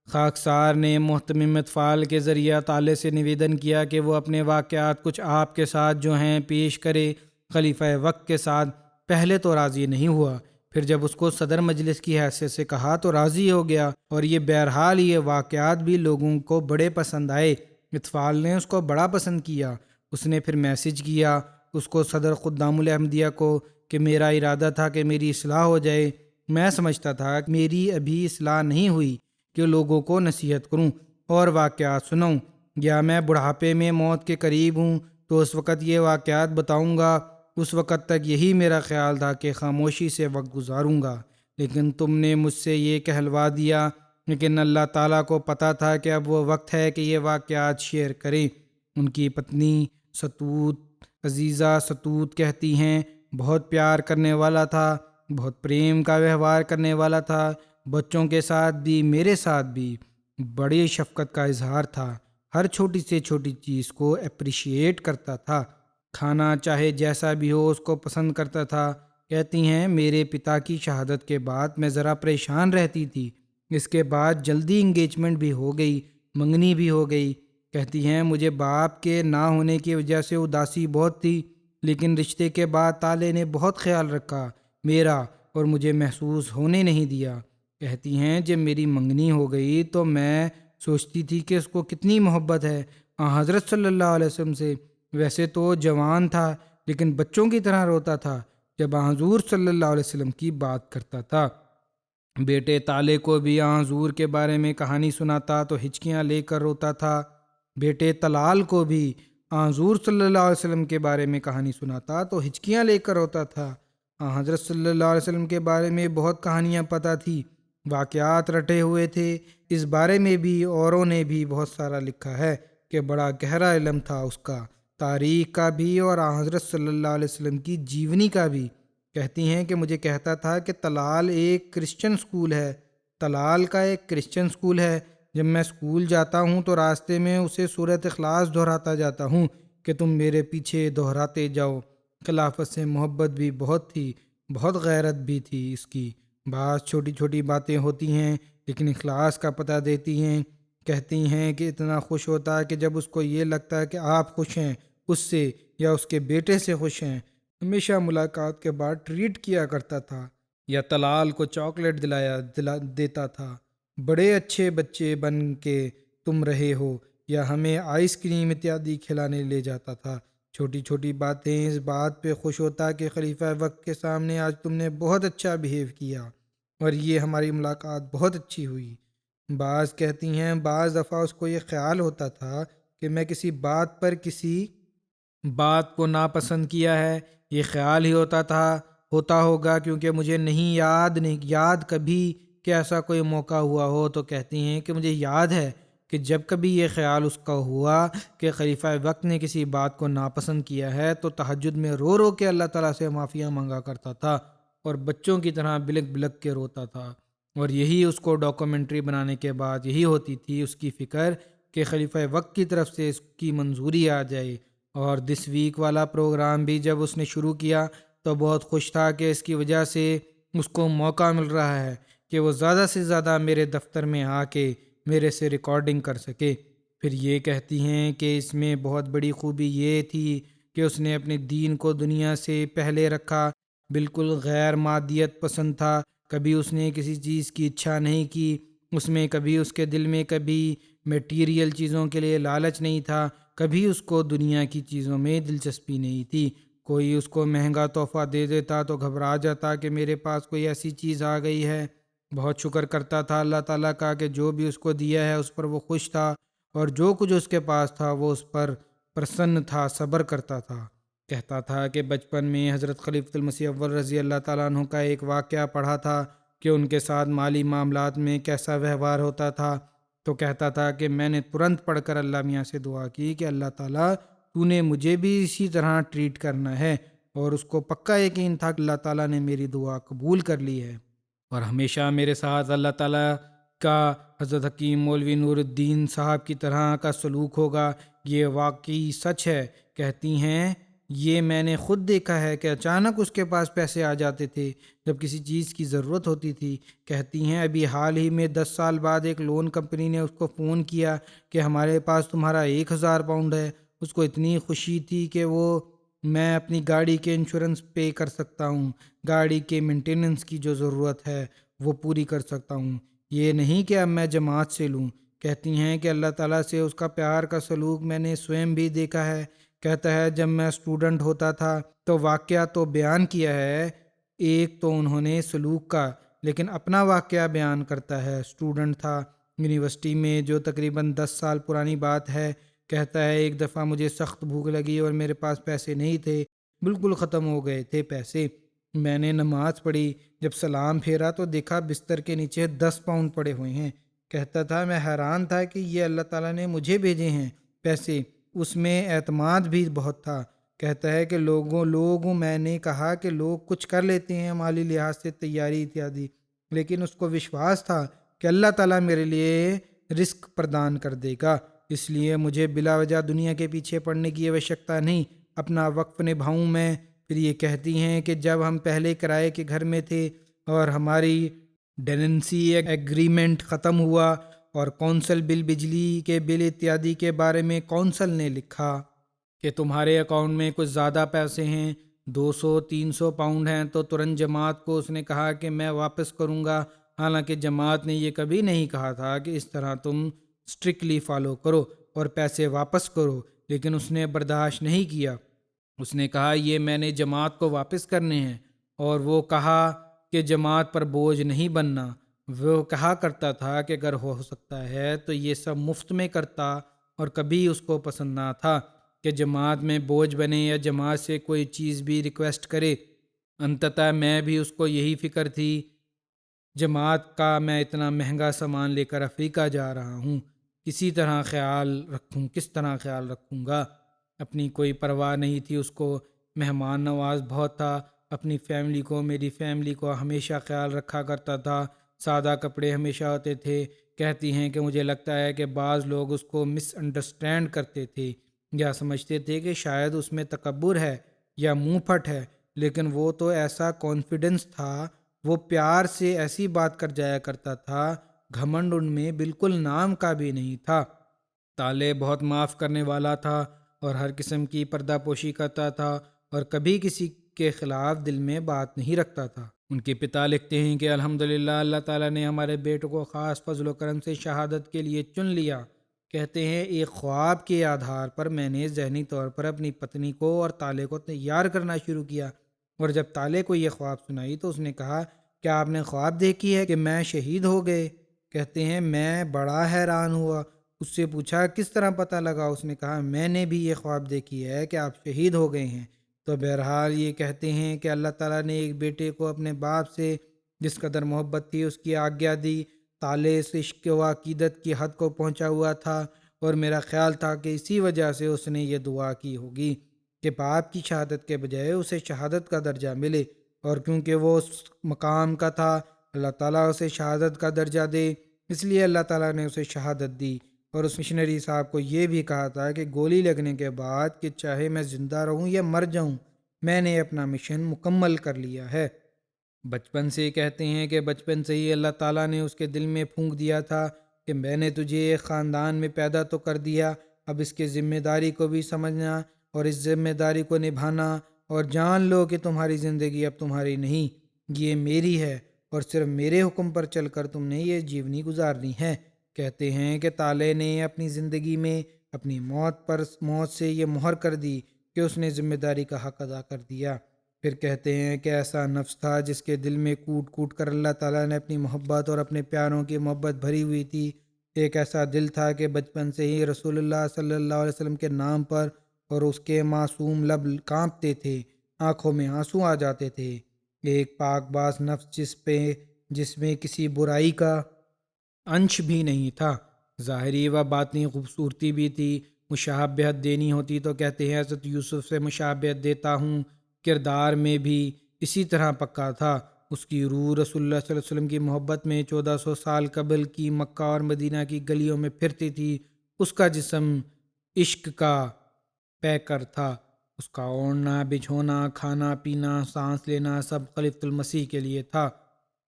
خاکسار نے محتمم اطفال کے ذریعہ تالے سے نویدن کیا کہ وہ اپنے واقعات کچھ آپ کے ساتھ جو ہیں پیش کرے۔ خلیفہ وقت کے ساتھ پہلے تو راضی نہیں ہوا، پھر جب اس کو صدر مجلس کی حیثیت سے کہا تو راضی ہو گیا، اور یہ بہرحال یہ واقعات بھی لوگوں کو بڑے پسند آئے۔ اطفال نے اس کو بڑا پسند کیا۔ اس نے پھر میسج کیا اس کو صدر خدام الاحمدیہ کو کہ میرا ارادہ تھا کہ میری اصلاح ہو جائے۔ میں سمجھتا تھا کہ میری ابھی اصلاح نہیں ہوئی کہ لوگوں کو نصیحت کروں اور واقعات سناؤں، یا میں بڑھاپے میں موت کے قریب ہوں تو اس وقت یہ واقعات بتاؤں گا۔ اس وقت تک یہی میرا خیال تھا کہ خاموشی سے وقت گزاروں گا، لیکن تم نے مجھ سے یہ کہلوا دیا۔ لیکن اللہ تعالیٰ کو پتہ تھا کہ اب وہ وقت ہے کہ یہ واقعات شیئر کریں۔ ان کی پتنی عزیزہ ستوت کہتی ہیں بہت پیار کرنے والا تھا، بہت پریم کا ویوہار کرنے والا تھا، بچوں کے ساتھ بھی میرے ساتھ بھی بڑی شفقت کا اظہار تھا، ہر چھوٹی سے چھوٹی چیز کو اپریشیٹ کرتا تھا، کھانا چاہے جیسا بھی ہو اس کو پسند کرتا تھا۔ کہتی ہیں میرے پتا کی شہادت کے بعد میں ذرا پریشان رہتی تھی، اس کے بعد جلدی انگیجمنٹ بھی ہو گئی، منگنی بھی ہو گئی۔ کہتی ہیں مجھے باپ کے نہ ہونے کی وجہ سے اداسی بہت تھی، لیکن رشتے کے بعد تالے نے بہت خیال رکھا میرا اور مجھے محسوس ہونے نہیں دیا۔ کہتی ہیں جب میری منگنی ہو گئی تو میں سوچتی تھی کہ اس کو کتنی محبت ہے حضرت صلی اللہ علیہ وسلم سے۔ ویسے تو جوان تھا لیکن بچوں کی طرح روتا تھا جب حضور صلی اللہ علیہ وسلم کی بات کرتا تھا۔ بیٹے تالے کو بھی حضور کے بارے میں کہانی سناتا تو ہچکیاں لے کر روتا تھا۔ بیٹے طلال کو بھی حضور صلی اللہ علیہ وسلم کے بارے میں کہانی سناتا تو ہچکیاں لے کر روتا تھا۔ حضرت صلی اللہ علیہ وسلم کے بارے میں بہت کہانیاں پتہ تھی، واقعات رٹے ہوئے تھے، اس بارے میں بھی اوروں نے بھی بہت سارا لکھا ہے کہ بڑا گہرا علم تھا اس کا، تاریخ کا بھی اور حضرت صلی اللہ علیہ وسلم کی جیونی کا بھی۔ کہتی ہیں کہ مجھے کہتا تھا کہ طلال کا ایک کرسچن سکول ہے جب میں اسکول جاتا ہوں تو راستے میں اسے سورۃ اخلاص دہراتا جاتا ہوں کہ تم میرے پیچھے دہراتے جاؤ۔ خلافت سے محبت بھی بہت تھی، بہت غیرت بھی تھی اس کی۔ بعض چھوٹی چھوٹی باتیں ہوتی ہیں لیکن اخلاص کا پتہ دیتی ہیں۔ کہتی ہیں کہ اتنا خوش ہوتا ہے کہ جب اس کو یہ لگتا ہے کہ آپ خوش ہیں اس سے یا اس کے بیٹے سے خوش ہیں۔ ہمیشہ ملاقات کے بعد ٹریٹ کیا کرتا تھا یا طلال کو چاکلیٹ دیتا تھا۔ بڑے اچھے بچے بن کے تم رہے ہو، یا ہمیں آئس کریم اتیادی کھلانے لے جاتا تھا۔ چھوٹی چھوٹی باتیں، اس بات پہ خوش ہوتا کہ خلیفہ وقت کے سامنے آج تم نے بہت اچھا بیہیو کیا اور یہ ہماری ملاقات بہت اچھی ہوئی۔ بعض کہتی ہیں بعض دفعہ اس کو یہ خیال ہوتا تھا کہ میں کسی بات پر کسی بات کو ناپسند کیا ہے۔ یہ خیال ہی ہوتا ہوگا کیونکہ مجھے نہیں یاد کبھی کہ ایسا کوئی موقع ہوا ہو۔ تو کہتی ہیں کہ مجھے یاد ہے کہ جب کبھی یہ خیال اس کا ہوا کہ خلیفہ وقت نے کسی بات کو ناپسند کیا ہے تو تہجد میں رو رو کے اللہ تعالیٰ سے معافیاں مانگا کرتا تھا اور بچوں کی طرح بلک بلک کے روتا تھا۔ اور یہی اس کو ڈاکومنٹری بنانے کے بعد یہی ہوتی تھی اس کی فکر کہ خلیفہ وقت کی طرف سے اس کی منظوری آ جائے۔ اور دس ویک والا پروگرام بھی جب اس نے شروع کیا تو بہت خوش تھا کہ اس کی وجہ سے اس کو موقع مل رہا ہے کہ وہ زیادہ سے زیادہ میرے دفتر میں آ کے میرے سے ریکارڈنگ کر سکے۔ پھر یہ کہتی ہیں کہ اس میں بہت بڑی خوبی یہ تھی کہ اس نے اپنے دین کو دنیا سے پہلے رکھا، بالکل غیر مادیت پسند تھا۔ کبھی اس نے کسی چیز کی اچھا نہیں کی، اس میں کبھی اس کے دل میں کبھی میٹیریل چیزوں کے لیے لالچ نہیں تھا، کبھی اس کو دنیا کی چیزوں میں دلچسپی نہیں تھی۔ کوئی اس کو مہنگا تحفہ دے دیتا تو گھبرا جاتا کہ میرے پاس کوئی ایسی چیز آ گئی ہے۔ بہت شکر کرتا تھا اللہ تعالیٰ کا کہ جو بھی اس کو دیا ہے اس پر وہ خوش تھا، اور جو کچھ اس کے پاس تھا وہ اس پر پرسن تھا، صبر کرتا تھا۔ کہتا تھا کہ بچپن میں حضرت خلیفۃ المسیح اول رضی اللہ تعالیٰ عنہ کا ایک واقعہ پڑھا تھا کہ ان کے ساتھ مالی معاملات میں کیسا ویوہار ہوتا تھا۔ تو کہتا تھا کہ میں نے ترنت پڑھ کر اللہ میاں سے دعا کی کہ اللہ تعالیٰ تو نے مجھے بھی اسی طرح ٹریٹ کرنا ہے، اور اس کو پکا یقین تھا کہ اللہ تعالیٰ نے میری دعا قبول کر لی ہے، اور ہمیشہ میرے ساتھ اللہ تعالیٰ کا حضرت حکیم مولوی نور الدین صاحب کی طرح کا سلوک ہوگا۔ یہ واقعی سچ ہے۔ کہتی ہیں یہ میں نے خود دیکھا ہے کہ اچانک اس کے پاس پیسے آ جاتے تھے جب کسی چیز کی ضرورت ہوتی تھی۔ کہتی ہیں ابھی حال ہی میں 10 سال بعد ایک لون کمپنی نے اس کو فون کیا کہ ہمارے پاس تمہارا 1000 پاؤنڈ ہے۔ اس کو اتنی خوشی تھی کہ میں اپنی گاڑی کے انشورنس پے کر سکتا ہوں، گاڑی کے مینٹیننس کی جو ضرورت ہے وہ پوری کر سکتا ہوں، یہ نہیں کہ اب میں جماعت سے لوں۔ کہتی ہیں کہ اللہ تعالیٰ سے اس کا پیار کا سلوک میں نے سوئم بھی دیکھا ہے۔ کہتا ہے جب میں اسٹوڈنٹ ہوتا تھا تو واقعہ تو بیان کیا ہے، ایک تو انہوں نے سلوک کا، لیکن اپنا واقعہ بیان کرتا ہے۔ اسٹوڈنٹ تھا یونیورسٹی میں، جو تقریباً 10 سال پرانی بات ہے۔ کہتا ہے ایک دفعہ مجھے سخت بھوک لگی اور میرے پاس پیسے نہیں تھے، بالکل ختم ہو گئے تھے پیسے۔ میں نے نماز پڑھی، جب سلام پھیرا تو دیکھا بستر کے نیچے 10 پاؤنڈ پڑے ہوئے ہیں۔ کہتا تھا میں حیران تھا کہ یہ اللہ تعالیٰ نے مجھے بھیجے ہیں پیسے۔ اس میں اعتماد بھی بہت تھا۔ کہتا ہے کہ لوگوں میں نے کہا کہ لوگ کچھ کر لیتے ہیں مالی لحاظ سے تیاری اتیادی، لیکن اس کو وشواس تھا کہ اللہ تعالیٰ میرے لیے رزق پردان کر دے گا، اس لیے مجھے بلا وجہ دنیا کے پیچھے پڑنے کی آوشکتا نہیں، اپنا وقف نبھاؤں میں۔ پھر یہ کہتی ہیں کہ جب ہم پہلے کرائے کے گھر میں تھے اور ہماری ٹیننسی ایگریمنٹ ختم ہوا اور کونسل بل، بجلی کے بل اتیادی کے بارے میں کونسل نے لکھا کہ تمہارے اکاؤنٹ میں کچھ زیادہ پیسے ہیں، 200-300 پاؤنڈ ہیں، تو ترنت جماعت کو اس نے کہا کہ میں واپس کروں گا۔ حالانکہ جماعت نے یہ کبھی نہیں کہا تھا کہ اس طرح تم اسٹرکٹلی فالو کرو اور پیسے واپس کرو، لیکن اس نے برداشت نہیں کیا۔ اس نے کہا یہ میں نے جماعت کو واپس کرنے ہیں، اور وہ کہا کہ جماعت پر بوجھ نہیں بننا۔ وہ کہا کرتا تھا کہ اگر ہو سکتا ہے تو یہ سب مفت میں کرتا، اور کبھی اس کو پسند نہ تھا کہ جماعت میں بوجھ بنے یا جماعت سے کوئی چیز بھی ریکویسٹ کرے۔ انتتہ میں بھی اس کو یہی فکر تھی، جماعت کا میں اتنا مہنگا سامان لے کر افریقہ جا رہا ہوں، کس طرح خیال رکھوں گا۔ اپنی کوئی پرواہ نہیں تھی اس کو، مہمان نواز بہت تھا، اپنی فیملی کو، میری فیملی کو ہمیشہ خیال رکھا کرتا تھا۔ سادہ کپڑے ہمیشہ ہوتے تھے۔ کہتی ہیں کہ مجھے لگتا ہے کہ بعض لوگ اس کو مس انڈرسٹینڈ کرتے تھے یا سمجھتے تھے کہ شاید اس میں تکبر ہے یا منہ پھٹ ہے، لیکن وہ تو ایسا کانفیڈنس تھا، وہ پیار سے ایسی بات کر جایا کرتا تھا، گھمنڈ ان میں بالکل نام کا بھی نہیں تھا۔ تالے بہت معاف کرنے والا تھا اور ہر قسم کی پردہ پوشی کرتا تھا اور کبھی کسی کے خلاف دل میں بات نہیں رکھتا تھا۔ ان کے پتا لکھتے ہیں کہ الحمدللہ اللہ تعالیٰ نے ہمارے بیٹے کو خاص فضل و کرم سے شہادت کے لیے چن لیا۔ کہتے ہیں ایک خواب کے آدھار پر میں نے ذہنی طور پر اپنی پتنی کو اور تالے کو تیار کرنا شروع کیا، اور جب تالے کو یہ خواب سنائی تو اس نے کہا کیا آپ نے خواب دیکھی ہے کہ میں شہید ہو گئے؟ کہتے ہیں میں بڑا حیران ہوا، اس سے پوچھا کس طرح پتہ لگا؟ اس نے کہا میں نے بھی یہ خواب دیکھی ہے کہ آپ شہید ہو گئے ہیں۔ تو بہرحال یہ کہتے ہیں کہ اللہ تعالیٰ نے ایک بیٹے کو اپنے باپ سے جس قدر محبت تھی اس کی آگیا دی۔ تالے اس عشق و عقیدت کی حد کو پہنچا ہوا تھا، اور میرا خیال تھا کہ اسی وجہ سے اس نے یہ دعا کی ہوگی کہ باپ کی شہادت کے بجائے اسے شہادت کا درجہ ملے، اور کیونکہ وہ اس مقام کا تھا اللہ تعالیٰ اسے شہادت کا درجہ دے، اس لیے اللہ تعالیٰ نے اسے شہادت دی۔ اور اس مشنری صاحب کو یہ بھی کہا تھا کہ گولی لگنے کے بعد کہ چاہے میں زندہ رہوں یا مر جاؤں، میں نے اپنا مشن مکمل کر لیا ہے۔ بچپن سے کہتے ہیں کہ بچپن سے ہی اللہ تعالیٰ نے اس کے دل میں پھونک دیا تھا کہ میں نے تجھے ایک خاندان میں پیدا تو کر دیا، اب اس کی ذمہ داری کو بھی سمجھنا اور اس ذمہ داری کو نبھانا، اور جان لو کہ تمہاری زندگی اب تمہاری نہیں، یہ میری ہے، اور صرف میرے حکم پر چل کر تم نے یہ جیونی گزارنی ہے۔ کہتے ہیں کہ تالے نے اپنی زندگی میں اپنی موت سے یہ مہر کر دی کہ اس نے ذمہ داری کا حق ادا کر دیا۔ پھر کہتے ہیں کہ ایسا نفس تھا جس کے دل میں کوٹ کوٹ کر اللہ تعالیٰ نے اپنی محبت اور اپنے پیاروں کی محبت بھری ہوئی تھی۔ ایک ایسا دل تھا کہ بچپن سے ہی رسول اللہ صلی اللہ علیہ وسلم کے نام پر اور اس کے معصوم لب کانپتے تھے، آنکھوں میں آنسو آ جاتے تھے۔ ایک پاک باز نفس جس میں کسی برائی کا انش بھی نہیں تھا، ظاہری و باطنی خوبصورتی بھی تھی۔ مشابہت دینی ہوتی تو کہتے ہیں حضرت یوسف سے مشابہت دیتا ہوں، کردار میں بھی اسی طرح پکا تھا۔ اس کی روح رسول اللہ صلی اللہ علیہ وسلم کی محبت میں 1400 سال قبل کی مکہ اور مدینہ کی گلیوں میں پھرتی تھی۔ اس کا جسم عشق کا پیکر تھا، اس کا اوڑھنا بچھونا کھانا پینا سانس لینا سب خلیفۃ المسیح کے لیے تھا۔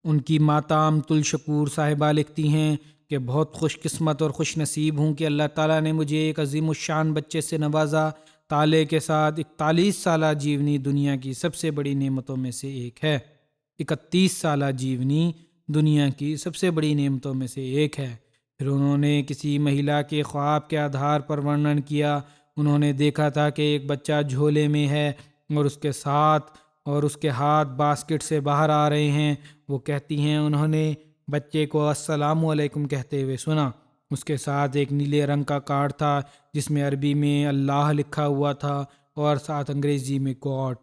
ان کی ماتا امت الشکور صاحبہ لکھتی ہیں کہ بہت خوش قسمت اور خوش نصیب ہوں کہ اللہ تعالیٰ نے مجھے ایک عظیم الشان بچے سے نوازا۔ تالے کے ساتھ 41 سالہ جیونی دنیا کی سب سے بڑی نعمتوں میں سے ایک ہے۔ 31 سالہ جیونی دنیا کی سب سے بڑی نعمتوں میں سے ایک ہے۔ پھر انہوں نے کسی مہیلا کے خواب کے آدھار پر ورنن کیا۔ انہوں نے دیکھا تھا کہ ایک بچہ جھولے میں ہے اور اس کے ہاتھ باسکٹ سے باہر آ رہے ہیں۔ وہ کہتی ہیں انہوں نے بچے کو السلام علیکم کہتے ہوئے سنا۔ اس کے ساتھ ایک نیلے رنگ کا کارڈ تھا جس میں عربی میں اللہ لکھا ہوا تھا اور ساتھ انگریزی میں گاڈ۔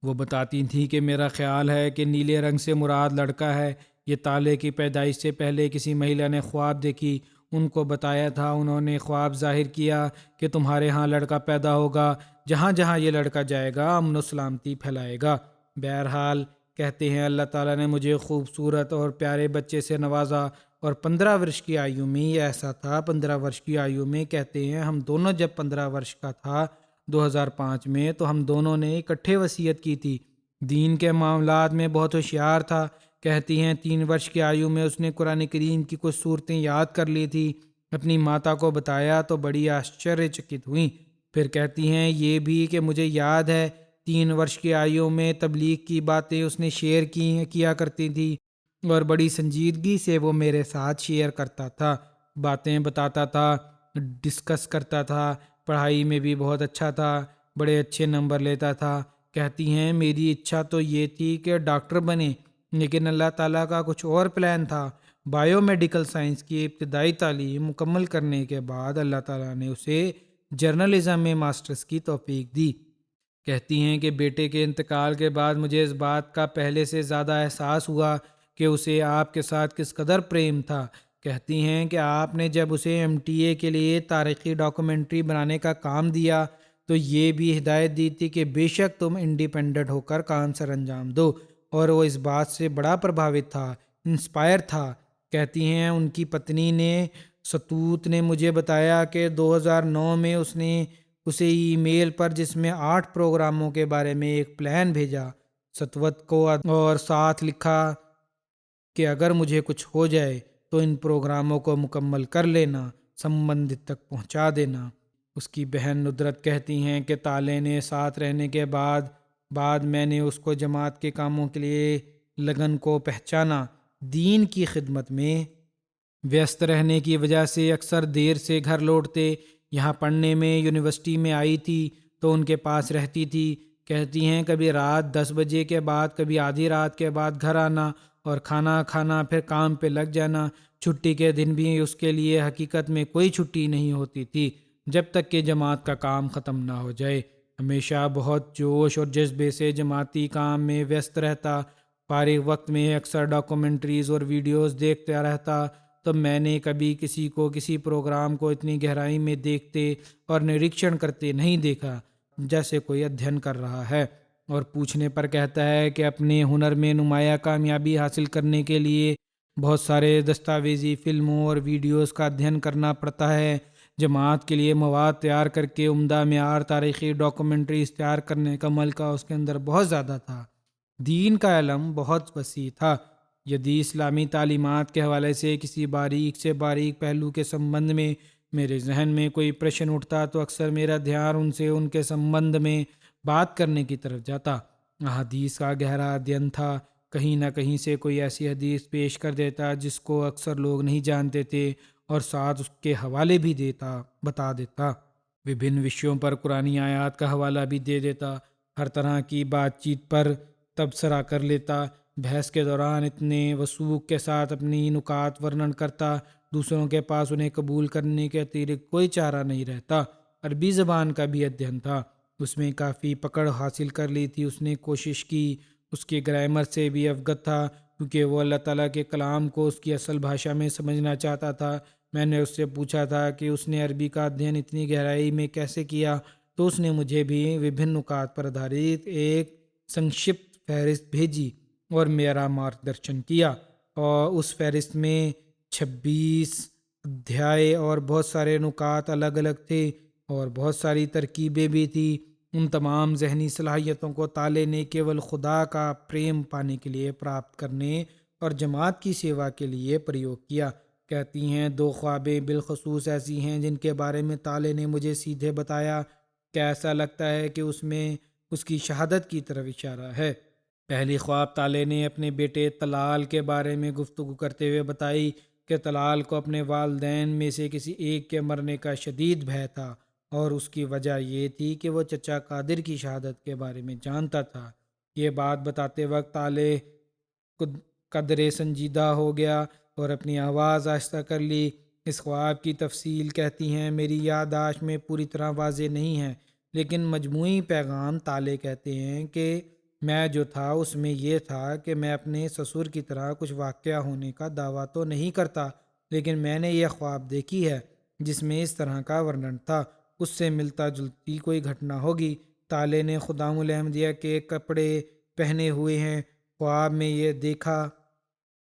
وہ بتاتی تھیں کہ میرا خیال ہے کہ نیلے رنگ سے مراد لڑکا ہے۔ یہ تالے کی پیدائش سے پہلے کسی مہیلا نے خواب دیکھی، ان کو بتایا تھا، انہوں نے خواب ظاہر کیا کہ تمہارے ہاں لڑکا پیدا ہوگا، جہاں جہاں یہ لڑکا جائے گا امن و سلامتی پھیلائے گا۔ بہرحال کہتے ہیں اللہ تعالیٰ نے مجھے خوبصورت اور پیارے بچے سے نوازا، اور 15 ورش کی آیو میں یہ ایسا تھا۔ 15 ورش کی آیو میں کہتے ہیں ہم دونوں جب 15 ورش کا تھا 2005 میں تو ہم دونوں نے اکٹھے وصیت کی تھی۔ دین کے معاملات میں بہت ہوشیار تھا۔ کہتی ہیں 3 ورش کی آیو میں اس نے قرآن کریم کی کچھ صورتیں یاد کر لی تھی، اپنی ماتا کو بتایا تو بڑی آشچر چکت ہوئیں۔ پھر کہتی ہیں یہ بھی کہ مجھے یاد ہے 3 ورش کی آیو میں تبلیغ کی باتیں اس نے شیئر کیا کرتی تھی، اور بڑی سنجیدگی سے وہ میرے ساتھ شیئر کرتا تھا، باتیں بتاتا تھا، ڈسکس کرتا تھا، پڑھائی میں بھی بہت اچھا تھا، بڑے اچھے نمبر لیتا تھا۔ کہتی ہیں میری اچھا تو یہ تھی کہ ڈاکٹر بنے، لیکن اللہ تعالیٰ کا کچھ اور پلان تھا۔ بائیو میڈیکل سائنس کی ابتدائی تعلیم مکمل کرنے کے بعد اللہ تعالیٰ نے اسے جرنلزم میں ماسٹرز کی توفیق دی۔ کہتی ہیں کہ بیٹے کے انتقال کے بعد مجھے اس بات کا پہلے سے زیادہ احساس ہوا کہ اسے آپ کے ساتھ کس قدر پریم تھا۔ کہتی ہیں کہ آپ نے جب اسے MTA کے لیے تاریخی ڈاکومنٹری بنانے کا کام دیا تو یہ بھی ہدایت دی تھی کہ بے شک تم انڈیپینڈنٹ ہو کر کام سر انجام دو، اور وہ اس بات سے بڑا پربھاوت تھا۔ انسپائر تھا۔ کہتی ہیں ان کی پتنی نے ستوت نے مجھے بتایا کہ 2009 میں اس نے اسے ای میل پر جس میں 8 پروگراموں کے بارے میں ایک پلان بھیجا ستوت کو، اور ساتھ لکھا کہ اگر مجھے کچھ ہو جائے تو ان پروگراموں کو مکمل کر لینا، سمبندت تک پہنچا دینا۔ اس کی بہن ندرت کہتی ہیں کہ طالع نے ساتھ رہنے کے بعد میں نے اس کو جماعت کے کاموں کے لیے لگن کو پہچانا۔ دین کی خدمت میں ویست رہنے کی وجہ سے اکثر دیر سے گھر لوٹتے۔ یہاں پڑھنے میں یونیورسٹی میں آئی تھی تو ان کے پاس رہتی تھی۔ کہتی ہیں کبھی رات 10 بجے کے بعد، کبھی آدھی رات کے بعد گھر آنا اور کھانا کھانا، پھر کام پہ لگ جانا۔ چھٹی کے دن بھی اس کے لیے حقیقت میں کوئی چھٹی نہیں ہوتی تھی جب تک کہ جماعت کا کام ختم نہ ہو جائے۔ ہمیشہ بہت جوش اور جذبے سے جماعتی کام میں ویست رہتا۔ فارغ وقت میں اکثر ڈاکومنٹریز اور ویڈیوز دیکھتا رہتا۔ تب میں نے کبھی کسی کو کسی پروگرام کو اتنی گہرائی میں دیکھتے اور نریکشن کرتے نہیں دیکھا جیسے کوئی ادھین کر رہا ہے۔ اور پوچھنے پر کہتا ہے کہ اپنے ہنر میں نمایاں کامیابی حاصل کرنے کے لیے بہت سارے دستاویزی فلموں اور ویڈیوز کا ادھین کرنا پڑتا ہے۔ جماعت کے لیے مواد تیار کر کے عمدہ معیار تاریخی ڈاکومنٹریز تیار کرنے کا ملکہ اس کے اندر بہت زیادہ تھا۔ دین کا علم بہت وسیع تھا۔ جدید اسلامی تعلیمات کے حوالے سے کسی باریک سے باریک پہلو کے سمبندھ میں میرے ذہن میں کوئی پرشن اٹھتا تو اکثر میرا دھیان ان سے ان کے سمبندھ میں بات کرنے کی طرف جاتا۔ حدیث کا گہرا ادھین تھا۔ کہیں نہ کہیں سے کوئی ایسی حدیث پیش کر دیتا جس کو اکثر لوگ نہیں جانتے تھے اور ساتھ اس کے حوالے بھی بتا دیتا۔ وبھن وشیوں پر قرآنی آیات کا حوالہ بھی دے دیتا۔ ہر طرح کی بات چیت پر تبصرہ کر لیتا۔ بحث کے دوران اتنے وثوق کے ساتھ اپنی نکات ورنن کرتا دوسروں کے پاس انہیں قبول کرنے کے اترکت کوئی چارہ نہیں رہتا۔ عربی زبان کا بھی ادھین تھا، اس میں کافی پکڑ حاصل کر لی تھی۔ اس نے کوشش کی، اس کے گرامر سے بھی اوگت تھا کیونکہ وہ اللہ تعالیٰ کے کلام کو اس کی اصل بھاشا میں سمجھنا چاہتا تھا۔ میں نے اس سے پوچھا تھا کہ اس نے عربی کا ادھین اتنی گہرائی میں کیسے کیا، تو اس نے مجھے بھی وبھن نکات پر آدھارت ایک سنکشپت فہرست بھیجی اور میرا مارگدرشن کیا، اور اس فہرست میں 26 ادھیائے اور بہت سارے نکات الگ الگ تھے اور بہت ساری ترکیبیں بھی تھیں۔ ان تمام ذہنی صلاحیتوں کو طالع نے کیول خدا کا پریم پانے کے لیے پراپت کرنے اور جماعت کی سیوا کے لیے پریوگ کیا۔ کہتی ہیں 2 خوابیں بالخصوص ایسی ہیں جن کے بارے میں طالع نے مجھے سیدھے بتایا کہ ایسا لگتا ہے کہ اس میں اس کی شہادت کی طرف اشارہ ہے۔ پہلی خواب طالع نے اپنے بیٹے طلال کے بارے میں گفتگو کرتے ہوئے بتائی کہ طلال کو اپنے والدین میں سے کسی ایک کے مرنے کا شدید بھے تھا، اور اس کی وجہ یہ تھی کہ وہ چچا قادر کی شہادت کے بارے میں جانتا تھا۔ یہ بات بتاتے وقت طالع قدرے سنجیدہ ہو گیا اور اپنی آواز آہستہ کر لی۔ اس خواب کی تفصیل کہتی ہیں میری یادداشت میں پوری طرح واضح نہیں ہے، لیکن مجموعی پیغام طالع کہتے ہیں کہ میں جو تھا اس میں یہ تھا کہ میں اپنے سسر کی طرح کچھ واقعہ ہونے کا دعویٰ تو نہیں کرتا، لیکن میں نے یہ خواب دیکھی ہے جس میں اس طرح کا ورنن تھا، اس سے ملتا جلتی کوئی گھٹنا ہوگی۔ طالع نے خدام الاحمدیہ کے کپڑے پہنے ہوئے ہیں، خواب میں یہ دیکھا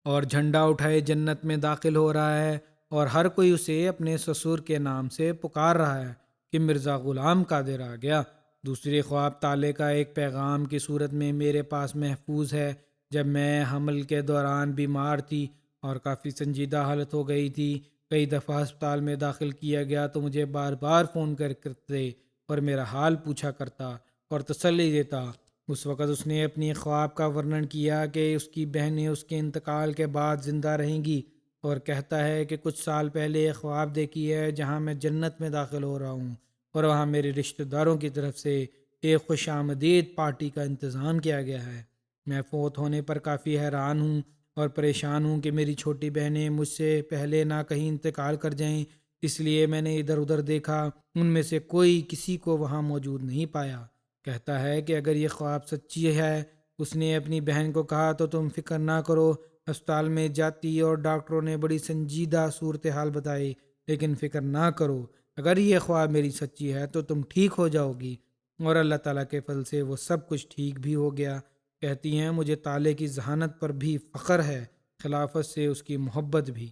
اور جھنڈا اٹھائے جنت میں داخل ہو رہا ہے، اور ہر کوئی اسے اپنے سسر کے نام سے پکار رہا ہے کہ مرزا غلام قادر آ گیا۔ دوسری خواب طالع کا ایک پیغام کی صورت میں میرے پاس محفوظ ہے۔ جب میں حمل کے دوران بیمار تھی اور کافی سنجیدہ حالت ہو گئی تھی، کئی دفعہ ہسپتال میں داخل کیا گیا تو مجھے بار بار فون کرتے اور میرا حال پوچھا کرتا اور تسلی دیتا۔ اس وقت اس نے اپنی خواب کا ورنن کیا کہ اس کی بہنیں اس کے انتقال کے بعد زندہ رہیں گی، اور کہتا ہے کہ کچھ سال پہلے ایک خواب دیکھی ہے جہاں میں جنت میں داخل ہو رہا ہوں اور وہاں میرے رشتہ داروں کی طرف سے ایک خوش آمدید پارٹی کا انتظام کیا گیا ہے۔ میں فوت ہونے پر کافی حیران ہوں اور پریشان ہوں کہ میری چھوٹی بہنیں مجھ سے پہلے نہ کہیں انتقال کر جائیں، اس لیے میں نے ادھر ادھر دیکھا، ان میں سے کوئی کسی کو وہاں موجود نہیں پایا۔ کہتا ہے کہ اگر یہ خواب سچی ہے، اس نے اپنی بہن کو کہا تو تم فکر نہ کرو۔ ہسپتال میں جاتی اور ڈاکٹروں نے بڑی سنجیدہ صورتحال بتائی، لیکن فکر نہ کرو، اگر یہ خواب میری سچی ہے تو تم ٹھیک ہو جاؤ گی، اور اللہ تعالیٰ کے فضل سے وہ سب کچھ ٹھیک بھی ہو گیا۔ کہتی ہیں مجھے طالع کی ذہانت پر بھی فخر ہے، خلافت سے اس کی محبت بھی۔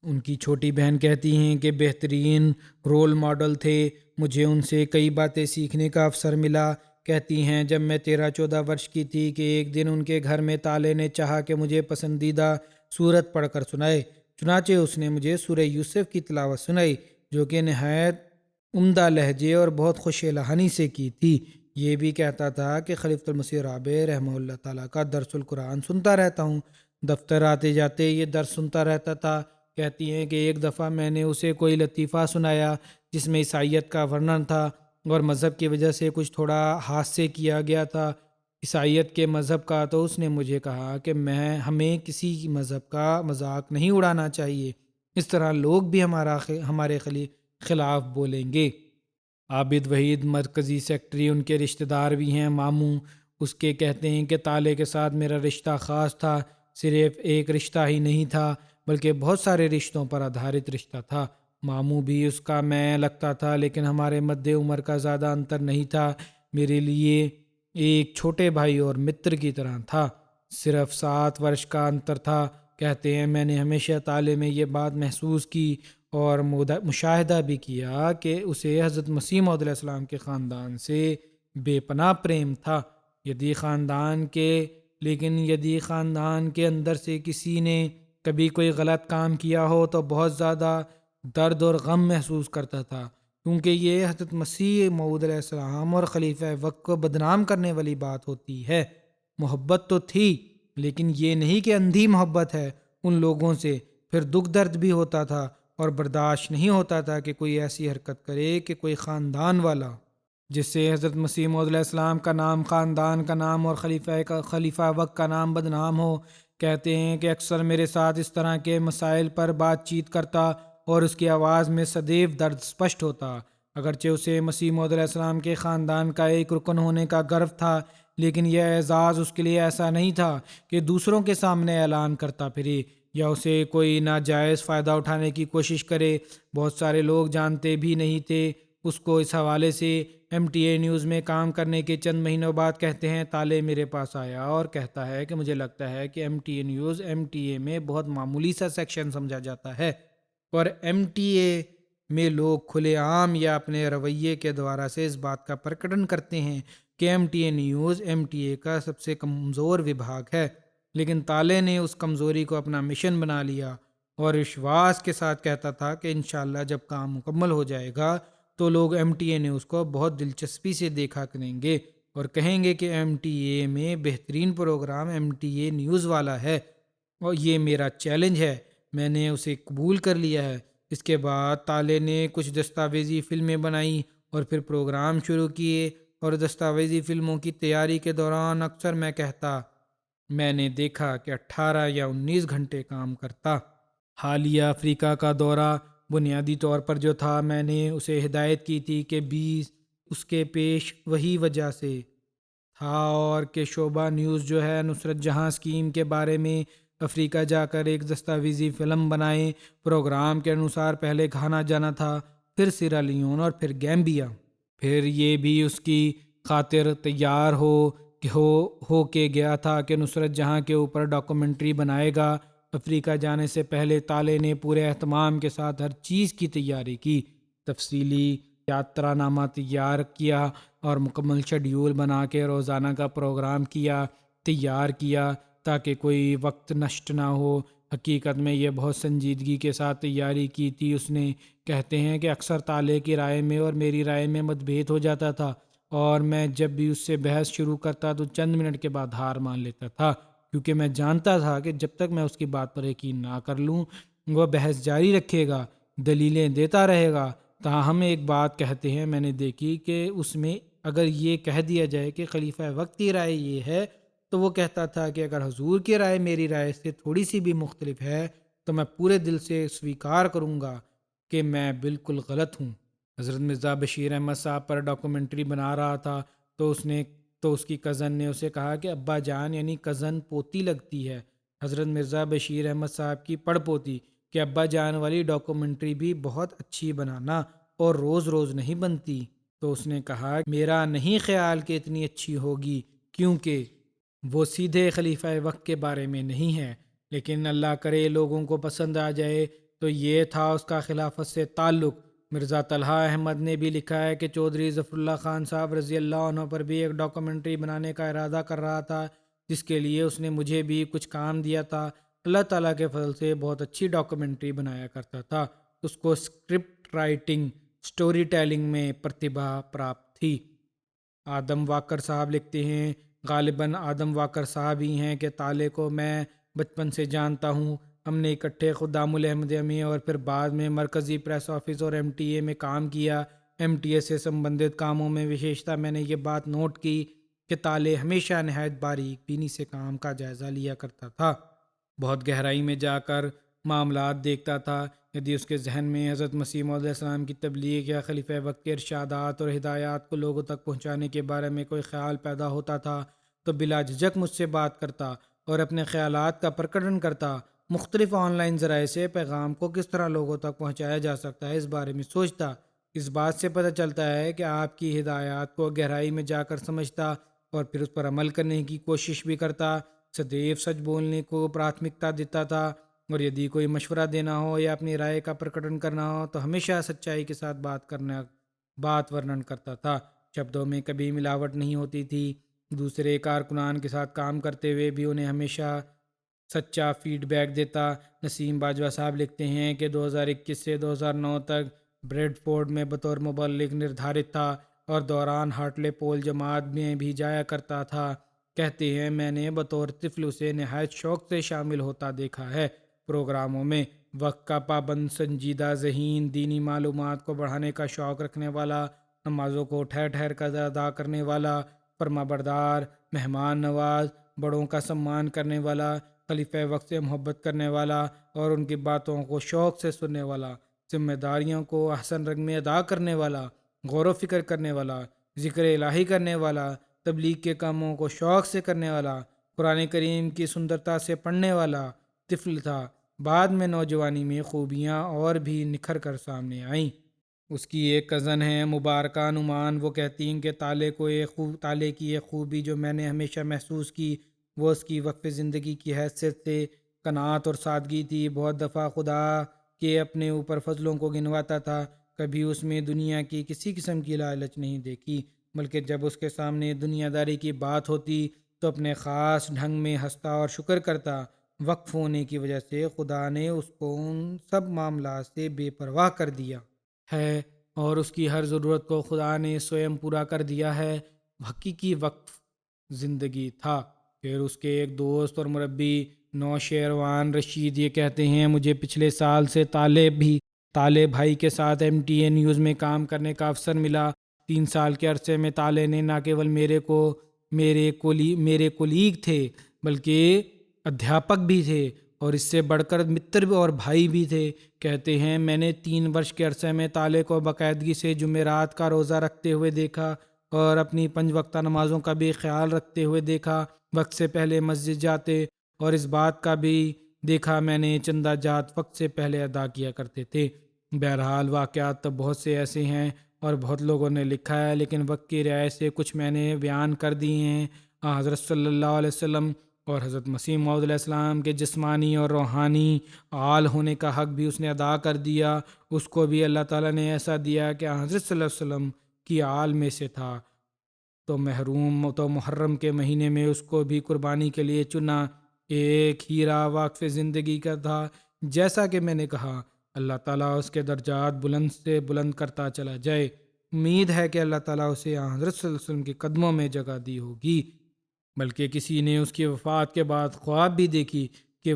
ان کی چھوٹی بہن کہتی ہیں کہ بہترین رول ماڈل تھے، مجھے ان سے کئی باتیں سیکھنے کا اوسر ملا۔ کہتی ہیں جب میں 13-14 ورش کی تھی کہ ایک دن ان کے گھر میں طالع نے چاہا کہ مجھے پسندیدہ سورت پڑھ کر سنائے، چنانچہ اس نے مجھے سورہ یوسف کی تلاوت سنائی، جو کہ نہایت عمدہ لہجے اور بہت خوش لہانی سے کی تھی۔ یہ بھی کہتا تھا کہ خلیفۃ المسیح رابع رحمہ اللہ تعالیٰ کا درس القرآن سنتا رہتا ہوں، دفتر آتے جاتے یہ درس سنتا رہتا تھا۔ کہتی ہیں کہ ایک دفعہ میں نے اسے کوئی لطیفہ سنایا جس میں عیسائیت کا ورنن تھا اور مذہب کی وجہ سے کچھ تھوڑا ہاسے کیا گیا تھا عیسائیت کے مذہب کا، تو اس نے مجھے کہا کہ ہمیں کسی مذہب کا مذاق نہیں اڑانا چاہیے، اس طرح لوگ بھی ہمارے خلاف بولیں گے۔ عابد وحید مرکزی سیکٹری ان کے رشتہ دار بھی ہیں، ماموں اس کے کہتے ہیں کہ طالع کے ساتھ میرا رشتہ خاص تھا، صرف ایک رشتہ ہی نہیں تھا بلکہ بہت سارے رشتوں پر آدھارت رشتہ تھا۔ ماموں بھی اس کا میں لگتا تھا، لیکن ہمارے مد عمر کا زیادہ انتر نہیں تھا، میرے لیے ایک چھوٹے بھائی اور متر کی طرح تھا، صرف 7 ورش کا انتر تھا۔ کہتے ہیں میں نے ہمیشہ طالع میں یہ بات محسوس کی اور مشاہدہ بھی کیا کہ اسے حضرت مسیح موعود علیہ السلام کے خاندان سے بے پناہ پریم تھا، لیکن یدی خاندان کے اندر سے کسی نے کبھی کوئی غلط کام کیا ہو تو بہت زیادہ درد اور غم محسوس کرتا تھا، کیونکہ یہ حضرت مسیح موعود علیہ السلام اور خلیفہ وقت کو بدنام کرنے والی بات ہوتی ہے۔ محبت تو تھی، لیکن یہ نہیں کہ اندھی محبت ہے ان لوگوں سے۔ پھر دکھ درد بھی ہوتا تھا اور برداشت نہیں ہوتا تھا کہ کوئی ایسی حرکت کرے کہ کوئی خاندان والا جس سے حضرت مسیح موعود علیہ السلام کا نام، خاندان کا نام اور خلیفہ وقت کا نام بدنام ہو۔ کہتے ہیں کہ اکثر میرے ساتھ اس طرح کے مسائل پر بات چیت کرتا اور اس کی آواز میں سدیو درد اسپشٹ ہوتا۔ اگرچہ اسے مسیح موعود علیہ السلام کے خاندان کا ایک رکن ہونے کا گرو تھا، لیکن یہ اعزاز اس کے لیے ایسا نہیں تھا کہ دوسروں کے سامنے اعلان کرتا پھرے یا اسے کوئی ناجائز فائدہ اٹھانے کی کوشش کرے۔ بہت سارے لوگ جانتے بھی نہیں تھے اس کو۔ اس حوالے سے MTA نیوز میں کام کرنے کے چند مہینوں بعد کہتے ہیں طالع میرے پاس آیا اور کہتا ہے کہ مجھے لگتا ہے کہ MTA نیوز MTA میں بہت معمولی سا سیکشن سمجھا جاتا ہے، اور MTA میں لوگ کھلے عام یا اپنے رویے کے دوارا سے اس بات کا پرکٹن کرتے ہیں کہ MTA نیوز MTA کا سب سے کمزور وبھاگ ہے۔ لیکن طالع نے اس کمزوری کو اپنا مشن بنا لیا اور وشواس کے ساتھ کہتا تھا کہ انشاءاللہ جب کام مکمل ہو جائے گا تو لوگ MTA نیوز کو بہت دلچسپی سے دیکھا کریں گے اور کہیں گے کہ MTA میں بہترین پروگرام MTA نیوز والا ہے، اور یہ میرا چیلنج ہے۔ میں نے اسے قبول کر لیا ہے۔ اس کے بعد طالع نے کچھ دستاویزی فلمیں بنائیں اور پھر پروگرام شروع کیے، اور دستاویزی فلموں کی تیاری کے دوران اکثر میں کہتا میں نے دیکھا کہ 18 یا 19 گھنٹے کام کرتا۔ حالیہ افریقہ کا دورہ بنیادی طور پر جو تھا، میں نے اسے ہدایت کی تھی کہ 20 اس کے پیش وہی وجہ سے تھا، اور کہ شعبہ نیوز جو ہے نصرت جہاں اسکیم کے بارے میں افریقہ جا کر ایک دستاویزی فلم بنائیں۔ پروگرام کے انوسار پہلے گھانا جانا تھا، پھر سیرا لیون اور پھر گیمبیا۔ پھر یہ بھی اس کی خاطر تیار ہو کے گیا تھا کہ نصرت جہاں کے اوپر ڈاکومنٹری بنائے گا۔ افریقہ جانے سے پہلے طالع نے پورے اہتمام کے ساتھ ہر چیز کی تیاری کی، تفصیلی یاترا نامہ تیار کیا اور مکمل شیڈیول بنا کے روزانہ کا پروگرام تیار کیا تاکہ کوئی وقت نشٹ نہ ہو۔ حقیقت میں یہ بہت سنجیدگی کے ساتھ تیاری کی تھی اس نے۔ کہتے ہیں کہ اکثر طالع کی رائے میں اور میری رائے میں متبھید ہو جاتا تھا، اور میں جب بھی اس سے بحث شروع کرتا تو چند منٹ کے بعد ہار مان لیتا تھا، کیونکہ میں جانتا تھا کہ جب تک میں اس کی بات پر یقین نہ کر لوں وہ بحث جاری رکھے گا، دلیلیں دیتا رہے گا۔ تاہم ایک بات کہتے ہیں میں نے دیکھی کہ اس میں اگر یہ کہہ دیا جائے کہ خلیفہ وقت کی رائے یہ ہے، تو وہ کہتا تھا کہ اگر حضور کی رائے میری رائے سے تھوڑی سی بھی مختلف ہے تو میں پورے دل سے سویکار کروں گا کہ میں بالکل غلط ہوں۔ حضرت مرزا بشیر احمد صاحب پر ڈاکومنٹری بنا رہا تھا تو اس کی کزن نے اسے کہا کہ ابا جان، یعنی کزن پوتی لگتی ہے حضرت مرزا بشیر احمد صاحب کی پڑ پوتی، کہ ابا جان والی ڈاکومنٹری بھی بہت اچھی بنانا، اور روز روز نہیں بنتی۔ تو اس نے کہا میرا نہیں خیال کہ اتنی اچھی ہوگی، کیونکہ وہ سیدھے خلیفہ وقت کے بارے میں نہیں ہے، لیکن اللہ کرے لوگوں کو پسند آ جائے۔ تو یہ تھا اس کا خلافت سے تعلق۔ مرزا طلحہ احمد نے بھی لکھا ہے کہ چودھری ظفر اللہ خان صاحب رضی اللہ عنہ پر بھی ایک ڈاکومنٹری بنانے کا ارادہ کر رہا تھا، جس کے لیے اس نے مجھے بھی کچھ کام دیا تھا۔ اللہ تعالیٰ کے فضل سے بہت اچھی ڈاکومنٹری بنایا کرتا تھا۔ اس کو اسکرپٹ رائٹنگ، سٹوری ٹیلنگ میں پرتبھا پراپت تھی۔ آدم واکر صاحب لکھتے ہیں، غالباً آدم واکر صاحب ہی ہیں کہ طالع کو میں بچپن سے جانتا ہوں۔ ہم نے اکٹھے خدام الاحمدیہ میں اور پھر بعد میں مرکزی پریس آفس اور ایم ٹی اے میں کام کیا۔ ایم ٹی اے سے سمبندھت کاموں میں وشیشتا میں نے یہ بات نوٹ کی کہ طالع ہمیشہ نہایت باریک بینی سے کام کا جائزہ لیا کرتا تھا، بہت گہرائی میں جا کر معاملات دیکھتا تھا۔ یدی اس کے ذہن میں حضرت مسیح موعود علیہ السلام کی تبلیغ یا خلیفہ وقت کے ارشادات اور ہدایات کو لوگوں تک پہنچانے کے بارے میں کوئی خیال پیدا ہوتا تھا تو بلا جھجک مجھ سے بات کرتا اور اپنے خیالات کا پرکٹن کرتا۔ مختلف آن لائن ذرائع سے پیغام کو کس طرح لوگوں تک پہنچایا جا سکتا ہے اس بارے میں سوچتا۔ اس بات سے پتہ چلتا ہے کہ آپ کی ہدایات کو گہرائی میں جا کر سمجھتا اور پھر اس پر عمل کرنے کی کوشش بھی کرتا۔ سدیو سچ بولنے کو پراتھمکتا دیتا تھا، اور یدی کوئی مشورہ دینا ہو یا اپنی رائے کا پرکٹن کرنا ہو تو ہمیشہ سچائی کے ساتھ بات ورنن کرتا تھا۔ شبدوں میں کبھی ملاوٹ نہیں ہوتی تھی۔ دوسرے کارکنان کے ساتھ کام کرتے ہوئے بھی انہیں ہمیشہ سچا فیڈ بیک دیتا۔ نسیم باجوہ صاحب لکھتے ہیں کہ 2021 سے 2009 تک بریڈ فورڈ میں بطور مبلغ نردھارت تھا اور دوران ہارٹلے پول جماعت میں بھی جایا کرتا تھا۔ کہتے ہیں میں نے بطور طفل اسے نہایت شوق سے شامل ہوتا دیکھا ہے۔ پروگراموں میں وقت کا پابند، سنجیدہ ذہین، دینی معلومات کو بڑھانے کا شوق رکھنے والا، نمازوں کو ٹھہر ٹھہر کر ادا کرنے والا، فرما بردار، مہمان نواز، بڑوں کا سمان کرنے والا، خلیفہ وقت سے محبت کرنے والا اور ان کی باتوں کو شوق سے سننے والا، ذمہ داریوں کو احسن رنگ میں ادا کرنے والا، غور و فکر کرنے والا، ذکر الہی کرنے والا، تبلیغ کے کاموں کو شوق سے کرنے والا، قرآن کریم کی سندرتا سے پڑھنے والا طفل تھا۔ بعد میں نوجوانی میں خوبیاں اور بھی نکھر کر سامنے آئیں۔ اس کی ایک کزن ہے مبارکہ نعمان، وہ کہتی ہیں کہ طالع کی ایک خوبی جو میں نے ہمیشہ محسوس کی وہ اس کی وقف زندگی کی حیثیت سے قناعت اور سادگی تھی۔ بہت دفعہ خدا کے اپنے اوپر فضلوں کو گنواتا تھا، کبھی اس میں دنیا کی کسی قسم کی لالچ نہیں دیکھی، بلکہ جب اس کے سامنے دنیا داری کی بات ہوتی تو اپنے خاص ڈھنگ میں ہنستا اور شکر کرتا۔ وقف ہونے کی وجہ سے خدا نے اس کو ان سب معاملات سے بے پرواہ کر دیا ہے اور اس کی ہر ضرورت کو خدا نے سوئم پورا کر دیا ہے۔ حقیقی وقف زندگی تھا۔ پھر اس کے ایک دوست اور مربی نوشیروان رشید یہ کہتے ہیں، مجھے پچھلے سال سے طالع بھائی کے ساتھ ایم ٹی اے نیوز میں کام کرنے کا اوسر ملا۔ 3 سال کے عرصے میں طالع نے نہ کیول میرے کولیگ تھے بلکہ ادھیاپک بھی تھے اور اس سے بڑھ کر متر اور بھائی بھی تھے۔ کہتے ہیں میں نے 3 برس کے عرصے میں طالع کو باقاعدگی سے جمعرات کا روزہ رکھتے ہوئے دیکھا اور اپنی 5 وقتہ نمازوں کا بھی خیال رکھتے ہوئے دیکھا، وقت سے پہلے مسجد جاتے، اور اس بات کا بھی دیکھا میں نے چندہ جات وقت سے پہلے ادا کیا کرتے تھے۔ بہرحال واقعات تو بہت سے ایسے ہیں اور بہت لوگوں نے لکھا ہے، لیکن وقت کی رعایت سے کچھ میں نے بیان کر دیے ہیں۔ حضرت صلی اللہ علیہ وسلم اور حضرت مسیح موعود علیہ السلام کے جسمانی اور روحانی آل ہونے کا حق بھی اس نے ادا کر دیا۔ اس کو بھی اللہ تعالیٰ نے ایسا دیا کہ حضرت صلی اللہ علیہ وسلم کی آل میں سے تھا، تو محرم کے مہینے میں اس کو بھی قربانی کے لیے چنا۔ ایک ہیرا واقف زندگی کا تھا۔ جیسا کہ میں نے کہا، اللہ تعالیٰ اس کے درجات بلند سے بلند کرتا چلا جائے۔ امید ہے کہ اللہ تعالیٰ اسے حضرت صلی اللہ علیہ وسلم کے قدموں میں جگہ دی ہوگی۔ بلکہ کسی نے اس کی وفات کے بعد خواب بھی دیکھی کہ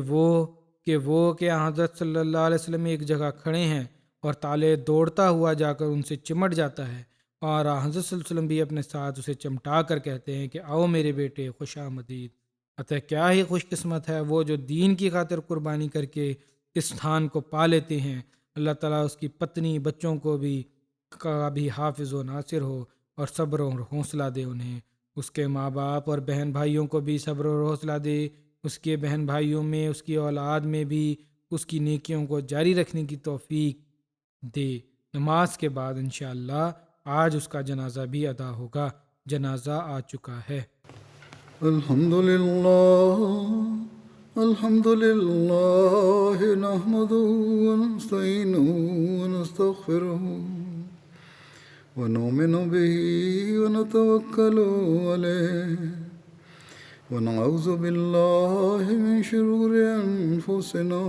حضرت صلی اللہ علیہ وسلم ایک جگہ کھڑے ہیں اور طالع دوڑتا ہوا جا کر ان سے چمٹ جاتا ہے، اور حضرت صلی اللہ علیہ وسلم بھی اپنے ساتھ اسے چمٹا کر کہتے ہیں کہ آؤ میرے بیٹے، خوش آمدید۔ اتہ کیا ہی خوش قسمت ہے وہ جو دین کی خاطر قربانی کر کے اس تھان کو پا لیتے ہیں۔ اللہ تعالیٰ اس کی پتنی، بچوں کو بھی حافظ و ناصر ہو اور صبر اور حوصلہ دے انہیں۔ اس کے ماں باپ اور بہن بھائیوں کو بھی صبر اور حوصلہ دے، اس کے بہن بھائیوں میں، اس کی اولاد میں بھی اس کی نیکیوں کو جاری رکھنے کی توفیق دے۔ نماز کے بعد انشاءاللہ آج اس کا جنازہ بھی ادا ہوگا۔ جنازہ آ چکا ہے۔ الحمدللہ الحمد لله نحمده ونستعينه ونستغفره ونؤمن به ونتوكل عليه ونعوذ بالله من شرور أنفسنا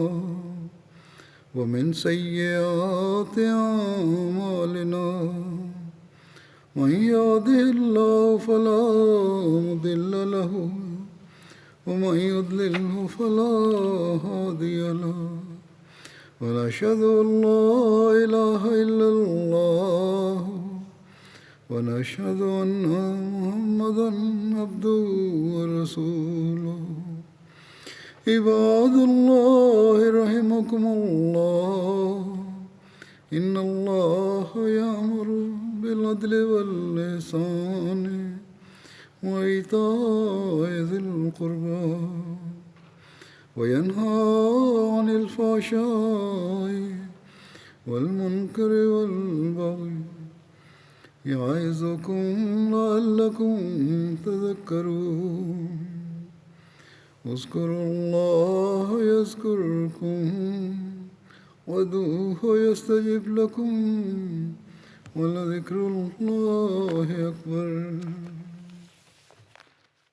ومن سيئات أعمالنا من يهده الله فلا مضل له ومن يضلله فلا هادي له ونشهد أن لا إله إلا الله ونشهد أن محمدا عبده ورسوله عباد الله رحمكم الله إن الله يأمر بالعدل والإحسان وإيتاء ذي القربى وينهى عن الفحشاء والمنكر والبغي يعظكم لعلكم تذكرون اذكروا الله يذكركم وادعوه يستجب لكم ولذكر الله أكبر